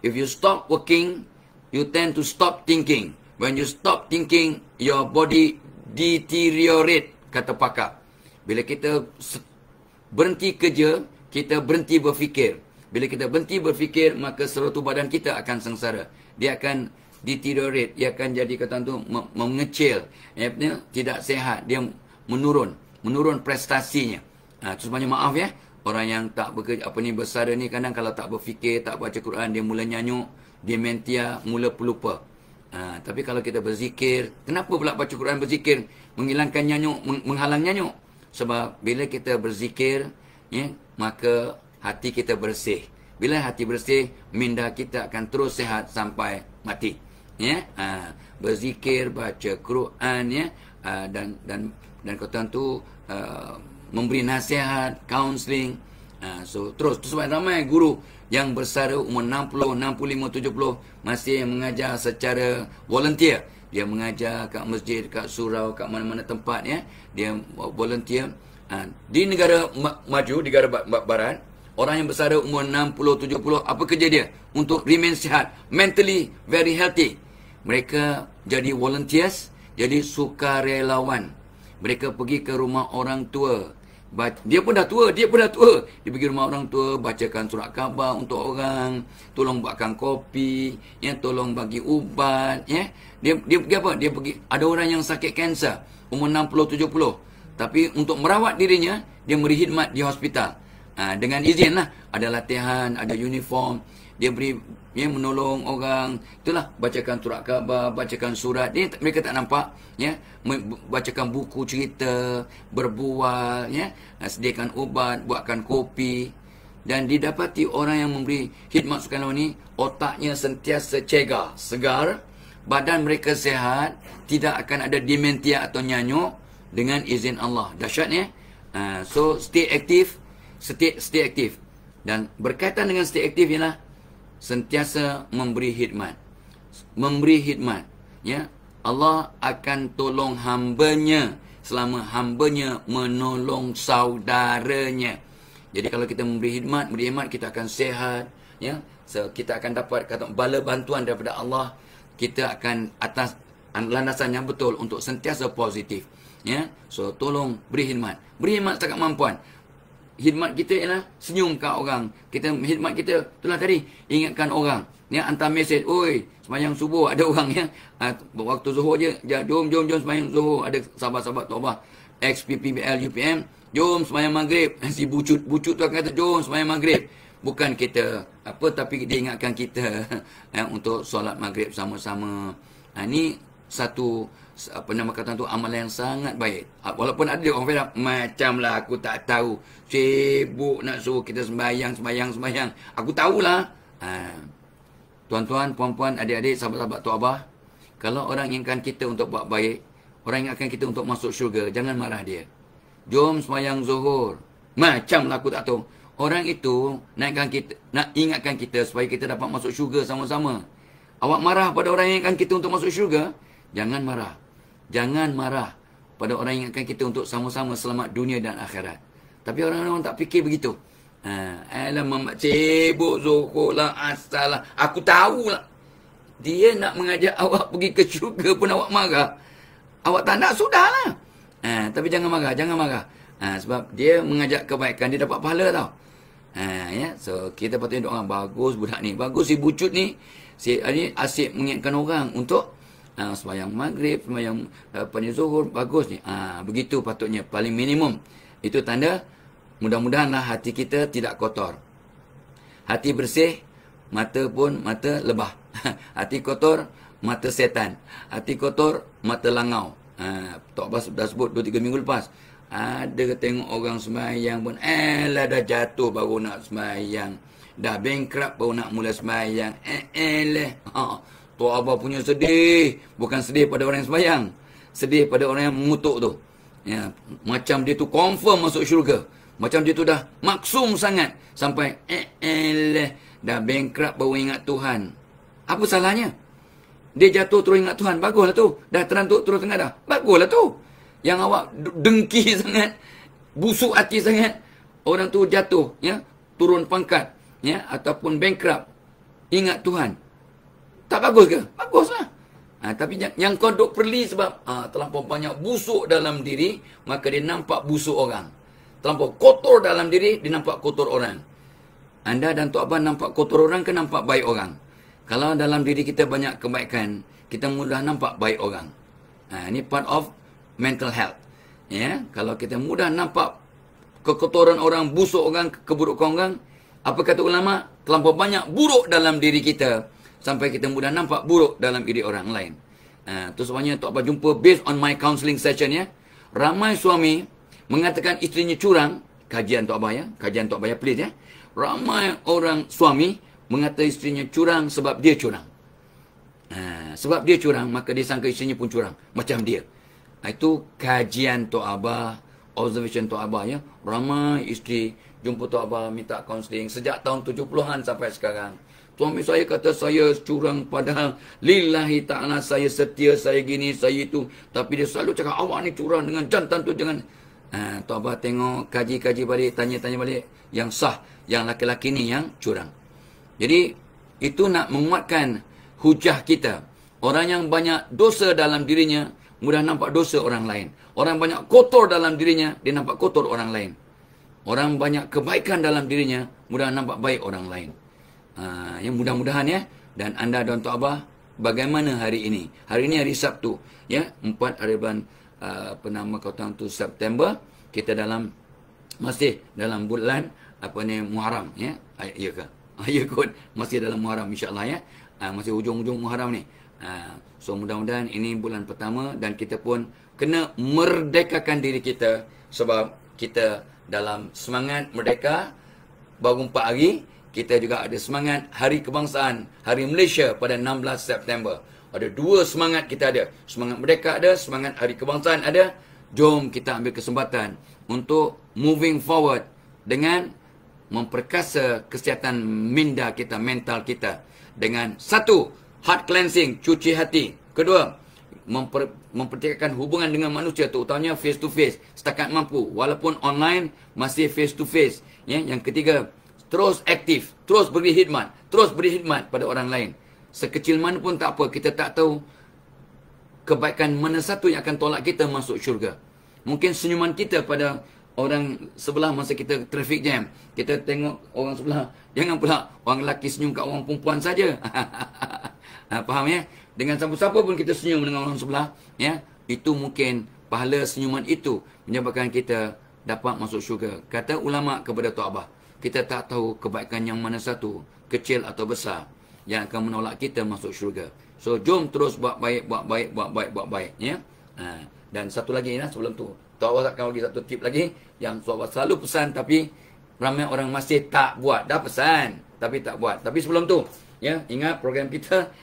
If you stop working, you tend to stop thinking. When you stop thinking, your body deteriorate, kata pakar. Bila kita berhenti kerja, kita berhenti berfikir. Bila kita berhenti berfikir, maka seluruh badan kita akan sengsara. Dia akan deteriorate, dia akan jadi kata tu mengecil, tidak sehat, dia menurun prestasinya. Sebenarnya maaf ya, orang yang tak bekerja bersara ni kadang kalau tak berfikir, tak baca Quran, dia mula nyanyuk, dementia, mula pelupa. Tapi kalau kita berzikir, kenapa pula baca Quran berzikir menghilangkan nyanyuk, menghalang nyanyuk? Sebab bila kita berzikir, ya, maka hati kita bersih. Bila hati bersih, minda kita akan terus sehat sampai mati. Ya, berzikir, baca Quran, ya, dan kata tu memberi nasihat, counselling. So terus sebab ramai guru yang bersara umur 60, 65, 70 masih mengajar secara volunteer. Dia mengajar kat masjid, kat surau, kat mana-mana tempat ya. Dia volunteer. Di negara maju, di negara barat, Orang yang bersara umur 60, 70, apa kerja dia? Untuk remain sihat, mentally very healthy. Mereka jadi volunteers, jadi sukarelawan. Mereka pergi ke rumah orang tua. Dia pun dah tua. Dia pergi rumah orang tua, bacakan surat khabar untuk orang, tolong buatkan kopi, ya, tolong bagi ubat, ya. Dia pergi apa? Dia pergi, ada orang yang sakit kanser, umur 60, 70. Tapi untuk merawat dirinya, dia beri khidmat di hospital. Dengan izin lah. Ada latihan, ada uniform. Dia beri, ya, menolong orang. Itulah, bacakan surat khabar, bacakan surat. Mereka tak nampak, ya. Bacakan buku cerita, berbual, ya. Sediakan ubat, buatkan kopi. Dan didapati orang yang memberi khidmat sukarelawan ni, otaknya sentiasa cegar, segar. Badan mereka sihat. Tidak akan ada dementia atau nyanyuk. Dengan izin Allah. Dahsyatnya. So, stay active. Stay aktif. Dan berkaitan dengan stay aktif ialah sentiasa memberi khidmat. Memberi khidmat. Ya. Allah akan tolong hambanya selama hambanya menolong saudaranya. Jadi kalau kita memberi khidmat, kita akan sihat. Ya. So, kita akan dapat bala bantuan daripada Allah. Kita akan atas landasan yang betul untuk sentiasa positif. Ya. So, tolong beri khidmat. Beri khidmat setakat kemampuan. Khidmat kita ialah senyum kat orang. Khidmat kita, itulah tadi, ingatkan orang. Ya, hantar mesej, oi, sembahyang subuh ada orang, ya. Waktu zuhur je, jom sembahyang zuhur. Ada sahabat-sahabat taubah, XPPBL, UPM, jom sembahyang maghrib. Si bucut tu akan kata, jom sembahyang maghrib. Bukan kita, tapi dia ingatkan kita ya, untuk solat maghrib sama-sama. Ini satu, tu amalan yang sangat baik. Walaupun ada orang kata, macamlah aku tak tahu. Sibuk nak suruh kita sembahyang. Aku tahulah. Tuan-tuan, puan-puan, adik-adik, sahabat-sahabat Tok Abah, kalau orang ingatkan kita untuk buat baik, orang ingatkan kita untuk masuk syurga, jangan marah dia. Jom sembahyang zuhur. Macamlah aku tak tahu. Orang itu nak ingatkan kita supaya kita dapat masuk syurga sama-sama. Awak marah pada orang yang ingatkan kita untuk masuk syurga? Jangan marah. Jangan marah pada orang yang ingatkan kita untuk sama-sama selamat dunia dan akhirat. Tapi orang-orang tak fikir begitu. Alah, mamak cebok zuhur lah, asal lah. Aku tahulah. Dia nak mengajak awak pergi ke syurga pun awak marah. Awak tak nak, sudahlah. Tapi jangan marah. Sebab dia mengajak kebaikan, dia dapat pahala tau. Ya, so kita patut doa, bagus budak ni, bagus si bucut ni. Si ni asyik mengingatkan orang untuk sembahyang maghrib, sembahyang zuhur, bagus ni. Begitu patutnya, paling minimum. Itu tanda mudah-mudahanlah hati kita tidak kotor. Hati bersih, mata lebah. Hati kotor, mata setan. Hati kotor, mata langau. Tok Abbas dah sebut 2-3 minggu lepas. Ada tengok orang sembahyang pun, dah jatuh baru nak sembahyang. Dah bankrupt baru nak mula sembahyang. Tok Abah punya sedih. Bukan sedih pada orang yang sembahyang. Sedih pada orang yang mengutuk tu. Ya, macam dia tu confirm masuk syurga. Macam dia tu dah maksum sangat. Sampai, dah bankrupt baru ingat Tuhan. Apa salahnya? Dia jatuh terus ingat Tuhan. Baguslah tu. Dah terantuk terus tengah dah. Baguslah tu. Yang awak dengki sangat, busuk hati sangat, orang tu jatuh, ya, turun pangkat, ya, ataupun bankrupt, ingat Tuhan. Tak bagus ke? Baguslah. Tapi yang kau duk perli sebab terlampau banyak busuk dalam diri, maka dia nampak busuk orang. Terlampau kotor dalam diri, dia nampak kotor orang. Anda dan Tok Abah nampak kotor orang ke nampak baik orang? Kalau dalam diri kita banyak kebaikan, kita mudah nampak baik orang. Ini part of mental health. Ya, kalau kita mudah nampak kekotoran orang, busuk orang, keburukan orang, apa kata ulama? Terlampau banyak buruk dalam diri kita sampai kita mudah nampak buruk dalam diri orang lain. Tu sebabnya Tok Abah jumpa based on my counselling session, ya. Ramai suami mengatakan isterinya curang, kajian Tok Abah, ya. Kajian Tok Abah, ya, please, ya. Ramai orang suami mengatakan isterinya curang sebab dia curang. Sebab dia curang, maka dia sangka isterinya pun curang macam dia. Itu kajian Tok Abah, observation Tok Abah, ya. Ramai isteri jumpa Tok Abah minta kaunseling sejak tahun 70-an sampai sekarang. Suami saya kata saya curang, padahal lillahi ta'ala saya setia, saya gini, saya itu. Tapi dia selalu cakap awak ni curang dengan jantan tu, jangan. Tok Abah tengok, kaji-kaji balik, tanya-tanya balik yang sah. yang laki-laki ni yang curang. Jadi itu nak menguatkan hujah kita. Orang yang banyak dosa dalam dirinya mudah nampak dosa orang lain. Orang banyak kotor dalam dirinya, dia nampak kotor orang lain. Orang banyak kebaikan dalam dirinya mudah nampak baik orang lain. Yang mudah-mudahan ya. Dan anda dan Tok Abah, bagaimana hari ini? Hari ini hari Sabtu, ya, 4 hari bulan September. Kita masih dalam bulan Muharram, ya. Ya ke? Ya kot, masih dalam Muharram insya-Allah, ya. Masih hujung-hujung Muharram ni. So mudah-mudahan ini bulan pertama dan kita pun kena merdekakan diri kita, sebab kita dalam semangat merdeka baru 4 hari. Kita juga ada semangat Hari Kebangsaan, Hari Malaysia pada 16 September. Ada 2 semangat kita ada. Semangat merdeka ada, semangat Hari Kebangsaan ada. Jom kita ambil kesempatan untuk moving forward dengan memperkasa kesihatan minda kita, mental kita. Dengan 1, heart cleansing, cuci hati. Kedua, mempertikaikan hubungan dengan manusia, terutamanya face to face. Setakat mampu, walaupun online, masih face to face. Ya, yang ketiga, terus aktif, terus beri khidmat pada orang lain. Sekecil mana pun tak apa, kita tak tahu kebaikan mana satu yang akan tolak kita masuk syurga. Mungkin senyuman kita pada orang sebelah masa kita traffic jam, kita tengok orang sebelah, jangan pula orang lelaki senyum kat orang perempuan saja. Faham ya? Dengan siapa-siapa pun kita senyum dengan orang sebelah, ya, itu mungkin pahala senyuman itu menyebabkan kita dapat masuk syurga. Kata ulama kepada Tok Abah, kita tak tahu kebaikan yang mana satu, kecil atau besar, yang akan menolak kita masuk syurga. So, jom terus buat baik, ya. Dan satu lagi, ya, sebelum tu, Tok Abah akan bagi satu tip lagi, yang Tok Abah selalu pesan, tapi ramai orang masih tak buat. Dah pesan, tapi tak buat. Tapi sebelum tu, ya, ingat program kita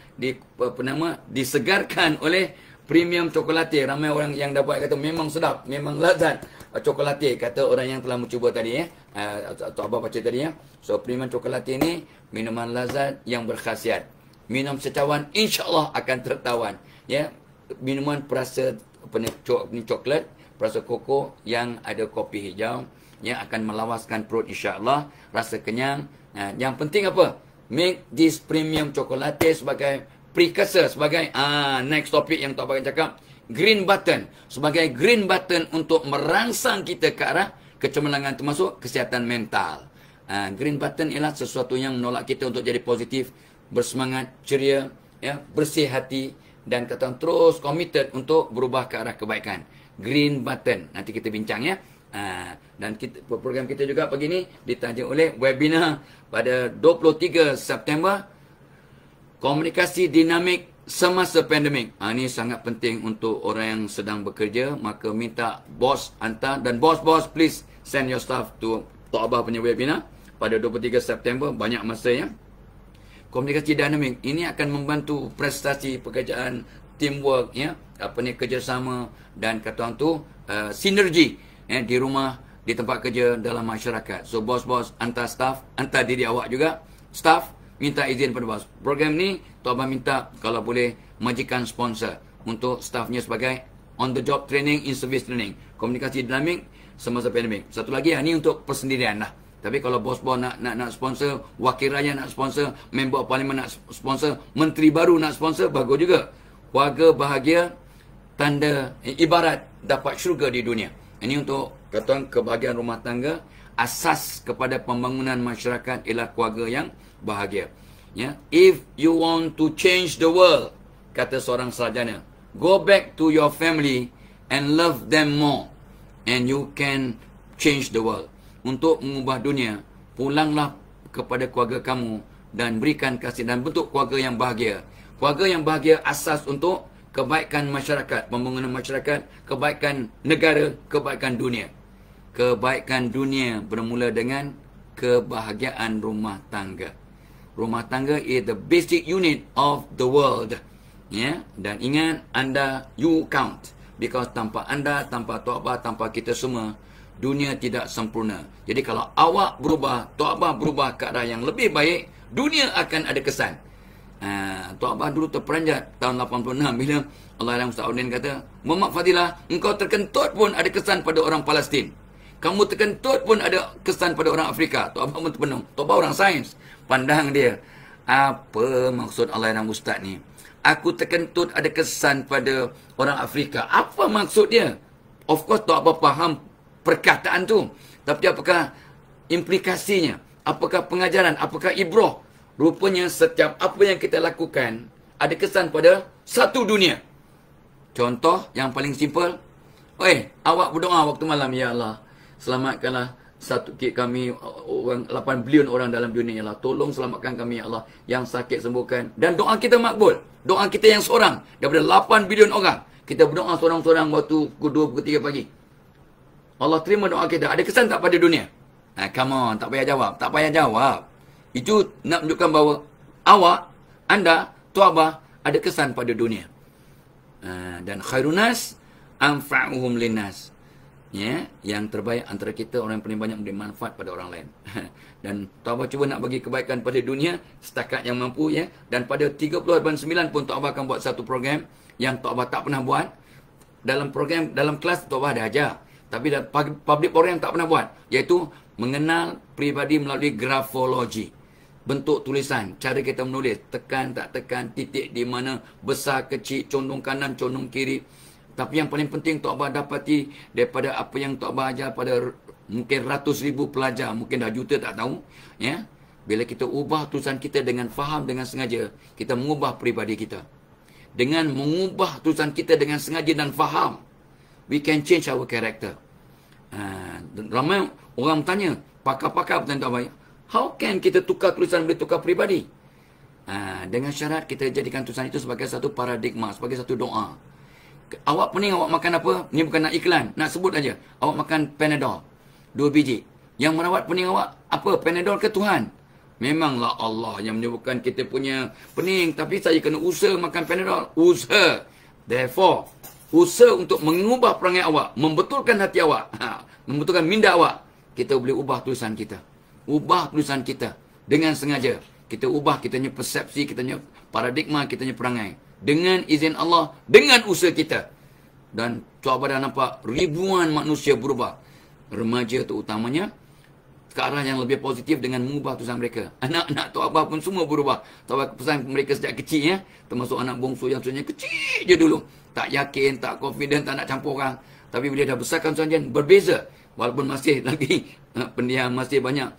disegarkan oleh Premium Chocolate. Ramai orang yang dapat kata memang sedap, memang lazat Chocolate, kata orang yang telah mencuba tadi, ya. Tok Abah baca tadi, ya. So Premium Chocolate ini minuman lazat yang berkhasiat. Minum secawan insya-Allah akan tertawan, ya. Minuman perasa coklat, perasa koko yang ada kopi hijau, yang akan melawaskan perut insya-Allah, rasa kenyang. Yang penting apa? Make this Premium Chocolate sebagai precursor, sebagai next topik yang Tok Abah akan cakap, green button, sebagai green button untuk merangsang kita ke arah kecemerlangan, termasuk kesihatan mental. Green button ialah sesuatu yang menolak kita untuk jadi positif, bersemangat, ceria, ya, bersih hati, dan kata terus committed untuk berubah ke arah kebaikan. Green button, nanti kita bincang, ya. Dan program kita juga pagi ni ditaja oleh webinar pada 23 September, komunikasi dinamik semasa pandemik. Ini sangat penting untuk orang yang sedang bekerja. Maka minta bos hantar, dan bos-bos please send your staff to Tok Abah punya webinar pada 23 September. Banyak masa, ya. Komunikasi dinamik ini akan membantu prestasi pekerjaan, teamwork, ya, kerjasama, dan kata orang tu sinergi, ya, di rumah, di tempat kerja, dalam masyarakat. So bos-bos hantar staff, hantar diri awak juga, staff, minta izin pada bos. Program ni Tok Abah minta kalau boleh majikan sponsor untuk staffnya sebagai on the job training, in service training, komunikasi dinamik semasa pandemik. Satu lagi, ini untuk persendirian lah. Tapi kalau bos-bos nak sponsor, wakil rakyat nak sponsor, member parlimen nak sponsor, menteri baru nak sponsor, bagus juga. Keluarga bahagia, tanda ibarat dapat syurga di dunia. Ini untuk kata kebahagiaan rumah tangga. Asas kepada pembangunan masyarakat ialah keluarga yang bahagia. Ya, if you want to change the world, kata seorang sarjana, go back to your family and love them more, and you can change the world. Untuk mengubah dunia, pulanglah kepada keluarga kamu dan berikan kasih dan bentuk keluarga yang bahagia. Keluarga yang bahagia asas untuk kebaikan masyarakat, pembangunan masyarakat, kebaikan negara, kebaikan dunia. Kebaikan dunia bermula dengan kebahagiaan rumah tangga. Rumah tangga is the basic unit of the world. Ya, dan ingat, anda, you count. Because tanpa anda, tanpa Tok Abah, tanpa kita semua, dunia tidak sempurna. Jadi kalau awak berubah, Tok Abah berubah ke arah yang lebih baik, dunia akan ada kesan. Tok Abah dulu terperanjat tahun 86 bila Allahyarham Ustaz Udin kata, Muhammad Fadilah, engkau terkentut pun ada kesan pada orang Palestin. Kamu terkentut pun ada kesan pada orang Afrika. Tok Abah pun terpenuh. Tok Abah orang sains. Pandang dia. Apa maksud Allah dan Ustaz ni? Aku terkentut ada kesan pada orang Afrika. Apa maksud dia? Of course Tok Abah faham perkataan tu. Tapi apakah implikasinya? Apakah pengajaran? Apakah ibrah? Rupanya setiap apa yang kita lakukan ada kesan pada satu dunia. Contoh yang paling simple. Awak berdoa waktu malam. Ya Allah, selamatkanlah kami, orang 8 bilion orang dalam dunia. Ya Allah, tolong selamatkan kami. Ya Allah, yang sakit sembuhkan. Dan doa kita makbul. Doa kita yang seorang daripada 8 bilion orang. Kita berdoa seorang-seorang waktu pukul 2, pukul 3 pagi. Allah terima doa kita. Ada kesan tak pada dunia? Come on, tak payah jawab. Tak payah jawab. Itu nak menunjukkan bahawa awak, anda, Tok Abah ada kesan pada dunia. Dan khairunas anfa'uhum linnas. Ya, yang terbaik antara kita orang yang paling banyak memberi manfaat pada orang lain. Dan Tok Abah cuba nak bagi kebaikan pada dunia setakat yang mampu, ya. Dan pada 30/9 pun Tok Abah akan buat satu program yang Tok Abah tak pernah buat. Dalam program, dalam kelas Tok Abah ada ajar. Tapi dalam public program tak pernah buat, iaitu mengenal peribadi melalui grafologi. Bentuk tulisan, cara kita menulis, tekan tak tekan, titik di mana, besar kecil, condong kanan, condong kiri. Tapi yang paling penting Tok Abah dapati daripada apa yang Tok Abah ajar pada mungkin ratus ribu pelajar, mungkin dah juta tak tahu, ya. Bila kita ubah tulisan kita dengan faham, dengan sengaja, kita mengubah peribadi kita. Dengan mengubah tulisan kita dengan sengaja dan faham, we can change our character. Ramai orang bertanya, pakar-pakar bertanya Tok Abah, how can kita tukar tulisan boleh tukar peribadi? Dengan syarat kita jadikan tulisan itu sebagai satu paradigma, sebagai satu doa. Awak pening, awak makan apa? Ni bukan nak iklan, nak sebut aja. Awak makan Panadol 2 biji. Yang merawat pening awak apa? Panadol ke Tuhan? Memanglah Allah yang menyebutkan kita punya pening, tapi saya kena usaha makan Panadol. Usaha. Therefore, usaha untuk mengubah perangai awak, membetulkan hati awak, membetulkan minda awak. Kita boleh ubah tulisan kita. Ubah tulisan kita dengan sengaja. Kita ubah kitanya persepsi, kitanya paradigma, kitanya perangai. Dengan izin Allah, dengan usaha kita. Dan Tok Abah dah nampak ribuan manusia berubah. Remaja terutamanya ke arah yang lebih positif dengan mengubah tulisan mereka. Anak-anak Tok Abah pun semua berubah. Tok Abah pesan mereka sejak kecil, ya. Termasuk anak bongsu yang sebenarnya kecil je dulu. Tak yakin, tak confident, tak nak campur orang. Tapi bila dah besarkan tuan-tuan, berbeza. Walaupun masih lagi pendiam, masih banyak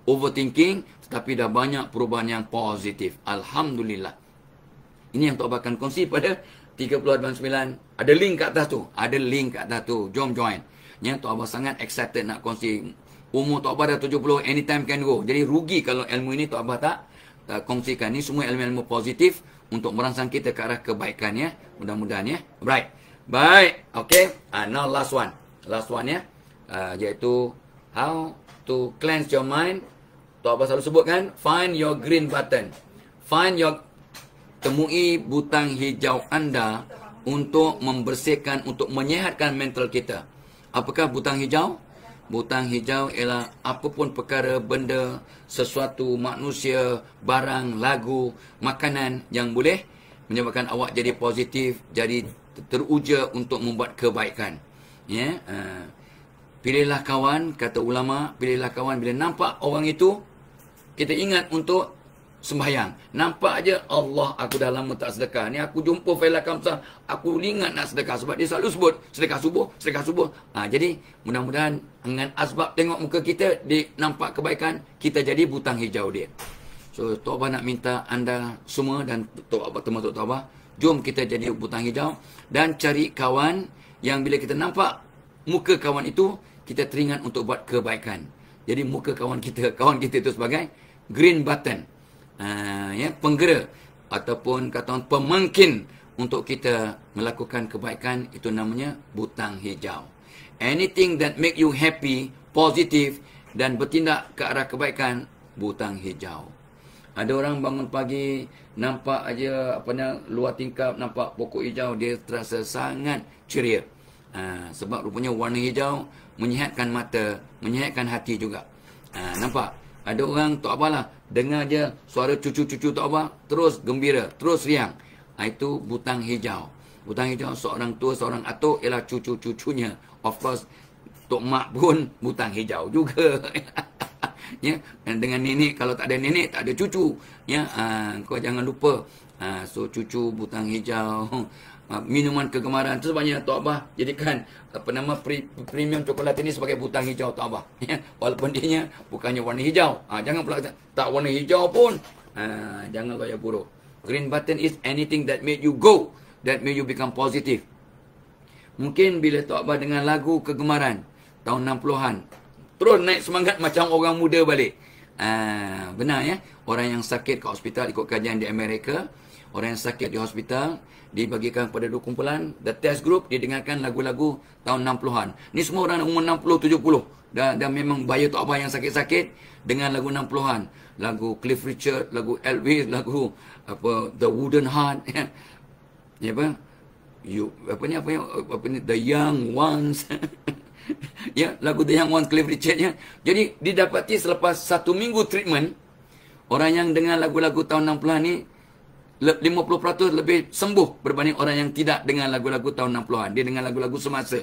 overthinking, tetapi dah banyak perubahan yang positif. Alhamdulillah. Ini yang Tok Abah akan kongsi pada 30/9. Ada link kat atas tu. Ada link kat atas tu. Jom join. Ya, Tok Abah sangat excited nak kongsi. Umur Tok Abah dah 70, anytime can go. Jadi rugi kalau ilmu ini Tok Abah tak kongsikan. Ini semua ilmu-ilmu positif untuk merangsang kita ke arah kebaikan, ya. Mudah-mudahan, ya. Right. Baik. Okay. Now last one. Last one, ya. Iaitu how to cleanse your mind. Tok Abah selalu sebutkan, find your green button. Temui butang hijau anda untuk membersihkan, untuk menyehatkan mental kita. Apakah butang hijau? Butang hijau ialah apapun perkara, benda, sesuatu, manusia, barang, lagu, makanan yang boleh menyebabkan awak jadi positif, jadi teruja untuk membuat kebaikan. Ya, pilihlah kawan, kata ulama, pilihlah kawan bila nampak orang itu, kita ingat untuk sembahyang. Nampak aja, Allah, aku dah lama tak sedekah. Ni aku jumpa Faila Kamsah, aku ingat nak sedekah. Sebab dia selalu sebut, sedekah subuh, sedekah subuh. Jadi, mudah-mudahan dengan asbab tengok muka kita, dia nampak kebaikan, kita jadi butang hijau dia. So, Tok Abah nak minta anda semua dan Tok Abah, termasuk Tok Abah, jom kita jadi butang hijau dan cari kawan yang bila kita nampak muka kawan itu, kita teringat untuk buat kebaikan. Jadi, muka kawan kita itu sebagai green button. Ya, penggerak ataupun kata pemangkin untuk kita melakukan kebaikan, itu namanya butang hijau. Anything that make you happy, positif dan bertindak ke arah kebaikan, butang hijau. Ada orang bangun pagi nampak aja luar tingkap nampak pokok hijau, dia terasa sangat ceria. Sebab rupanya warna hijau menyihatkan mata, menyihatkan hati juga. Nampak? Ada orang Tok Abah lah, dengar je suara cucu-cucu Tok Abah, terus gembira, terus riang. Itu butang hijau. Butang hijau seorang tua, seorang atuk ialah cucu-cucunya. Of course, Tok Mak pun butang hijau juga. Ya, dan dengan nenek, kalau tak ada nenek tak ada cucu. Ya, kau jangan lupa. So cucu butang hijau. Minuman kegemaran tu sebabnya Tok Abah jadikan premium coklat ini sebagai butang hijau Tok Abah. Ya, walaupun dia bukannya warna hijau. Jangan pula tak warna hijau pun. Jangan gaya buruk. Green button is anything that made you go, that made you become positive. Mungkin bila Tok Abah dengan lagu kegemaran tahun 60-an, terus naik semangat macam orang muda balik. Benar ya. Orang yang sakit kat hospital, ikut kajian di Amerika, orang yang sakit di hospital dibagikan pada dua kumpulan. The test group didengarkan lagu-lagu tahun 60-an. Ni semua orang umur 60, 70. Dan memang bayar Tok Abah yang sakit-sakit dengan lagu 60-an. Lagu Cliff Richard, lagu Elvis, lagu The Wooden Heart. Ya apa? The Young Ones. Ya, lagu The Young Ones, Cliff Richard ya. Jadi didapati selepas 1 minggu treatment, orang yang dengan lagu-lagu tahun 60-an ni 50% lebih sembuh berbanding orang yang tidak dengan lagu-lagu tahun 60-an. Dia dengan lagu-lagu semasa.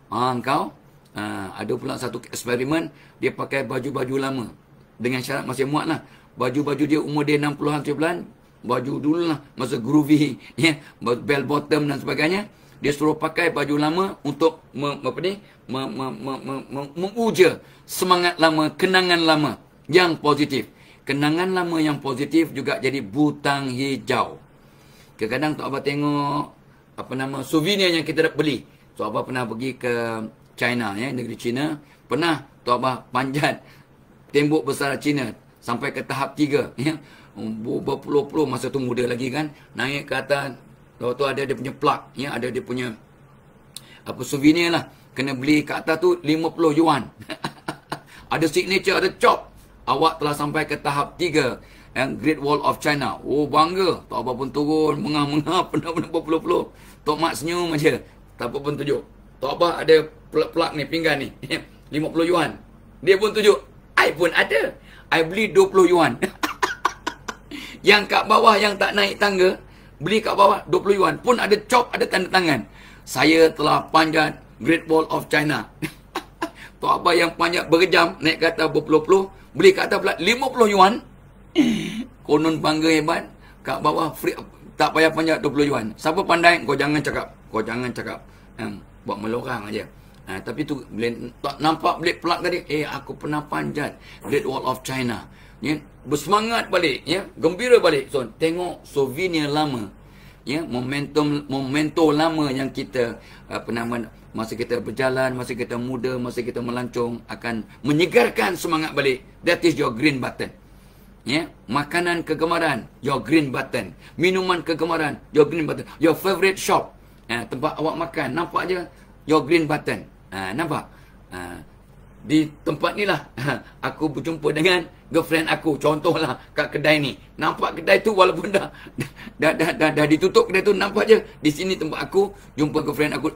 Ada pula satu eksperimen, dia pakai baju-baju lama. Dengan syarat masih muat lah. Baju-baju dia umur dia 60-an, 70-an. Baju dulu lah, masa groovy, ya, bell bottom dan sebagainya. Dia suruh pakai baju lama untuk menguja semangat lama, kenangan lama yang positif. Kenangan lama yang positif juga jadi butang hijau. Kadang-kadang Tok Abah tengok souvenir yang kita dah beli. Tok Abah pernah pergi ke China, ya, negeri China. Pernah Tok Abah panjat tembok besar China sampai ke tahap 3, ya. Berpuluh-puluh, masa tu muda lagi kan, naik ke atas. Lalu tu ada dia punya plug, ya, ada dia punya souvenir lah. Kena beli kat atas tu 50 yuan. Ada signature, ada chop. Awak telah sampai ke tahap 3 yang Great Wall of China. Oh, bangga. Tok Abah pun turun, mengah-mengah, benar-benar berpuluh-puluh. Tok Mak senyum aja, tak apa pun tunjuk. Tok Abah ada plug ni, pinggan ni, 50 yuan. Dia pun tunjuk, I pun ada. I beli 20 yuan. Yang kat bawah yang tak naik tangga, beli kat bawah 20 yuan. Pun ada chop, ada tanda tangan. Saya telah panjat Great Wall of China. Tok Abah yang panjat berjam, naik ke atas berpuluh-puluh, beli kat atas pula 50 yuan. Konon bangga hebat. Kat bawah free, tak payah panjat 20 yuan. Siapa pandai, kau jangan cakap. Kau jangan cakap. Buat melorang aja. Tapi tu tak nampak beli plug tadi. Aku pernah panjat Great Wall of China. Ya, bersemangat balik, ya, gembira balik. So, tengok souvenir lama, ya, memento lama yang kita masa kita berjalan, masa kita muda, masa kita melancong, akan menyegarkan semangat balik. That is your green button. Ya, makanan kegemaran, your green button. Minuman kegemaran, your green button. Your favorite shop, tempat awak makan, nampak je your green button. Nampak? Di tempat ni lah aku berjumpa dengan girlfriend aku, contohlah kat kedai ni. Nampak kedai tu walaupun dah ditutup kedai tu, nampak je di sini tempat aku jumpa girlfriend aku.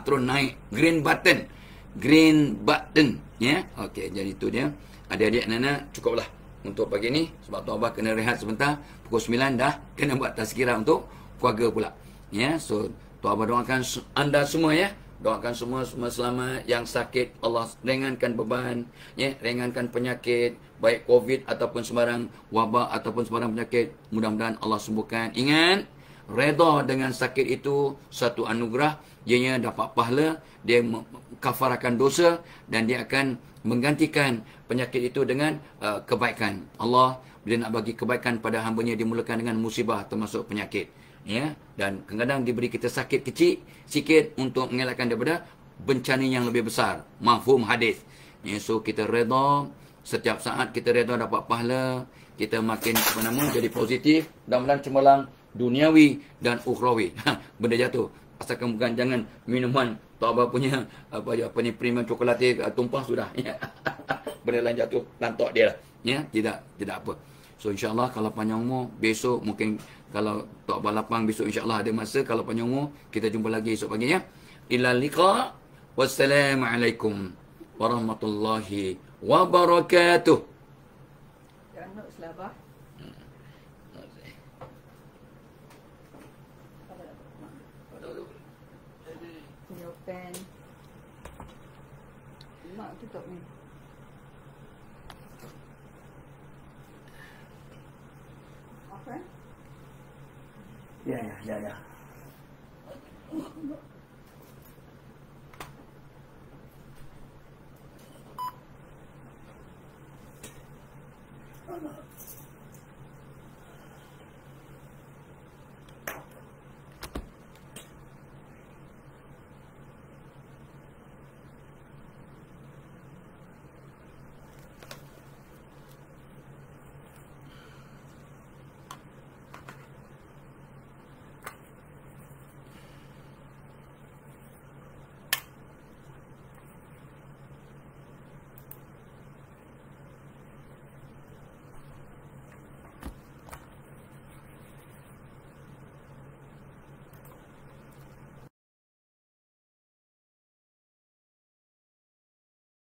Terus naik green button. Green button, ya. Okey, jadi itu dia. Adik-adik anak-anak, cukuplah untuk pagi ni sebab Tok Abah kena rehat sebentar. Pukul 9 dah kena buat tazkirah untuk keluarga pula. Ya, so Tok Abah doakan anda semua, ya. Doakan semua selamat, yang sakit Allah ringankan beban, ya, ringankan penyakit, baik COVID ataupun sembarang wabak ataupun sembarang penyakit, mudah-mudahan Allah sembuhkan. Ingat, redha dengan sakit itu satu anugerah, ianya dapat pahala, dia kafarakan dosa dan dia akan menggantikan penyakit itu dengan kebaikan. Allah bila nak bagi kebaikan pada hamba-Nya dimulakan dengan musibah termasuk penyakit. Ya, dan kadang-kadang diberi kita sakit kecil sikit untuk mengelakkan daripada bencana yang lebih besar. Mafhum hadis. Ya, so kita redha, setiap saat kita redha dapat pahala, kita makin jadi positif dan mudah cemerlang duniawi dan ukhrawi. Benda jatuh. Asalkan bukan jangan minuman Tok Abah punya premium coklat tumpah sudah. Benda lain jatuh lantok dia lah. Ya, tidak apa. So insya-Allah kalau panjang umur besok, mungkin kalau Tok Abah lapang besok insya-Allah ada masa, kalau panjang umur kita jumpa lagi esok pagi, ya. Ila liqa. Wassalamualaikum warahmatullahi wabarakatuh. Jangan nak selabah. Punya pen. Mak tutup ni. Apa? Ya.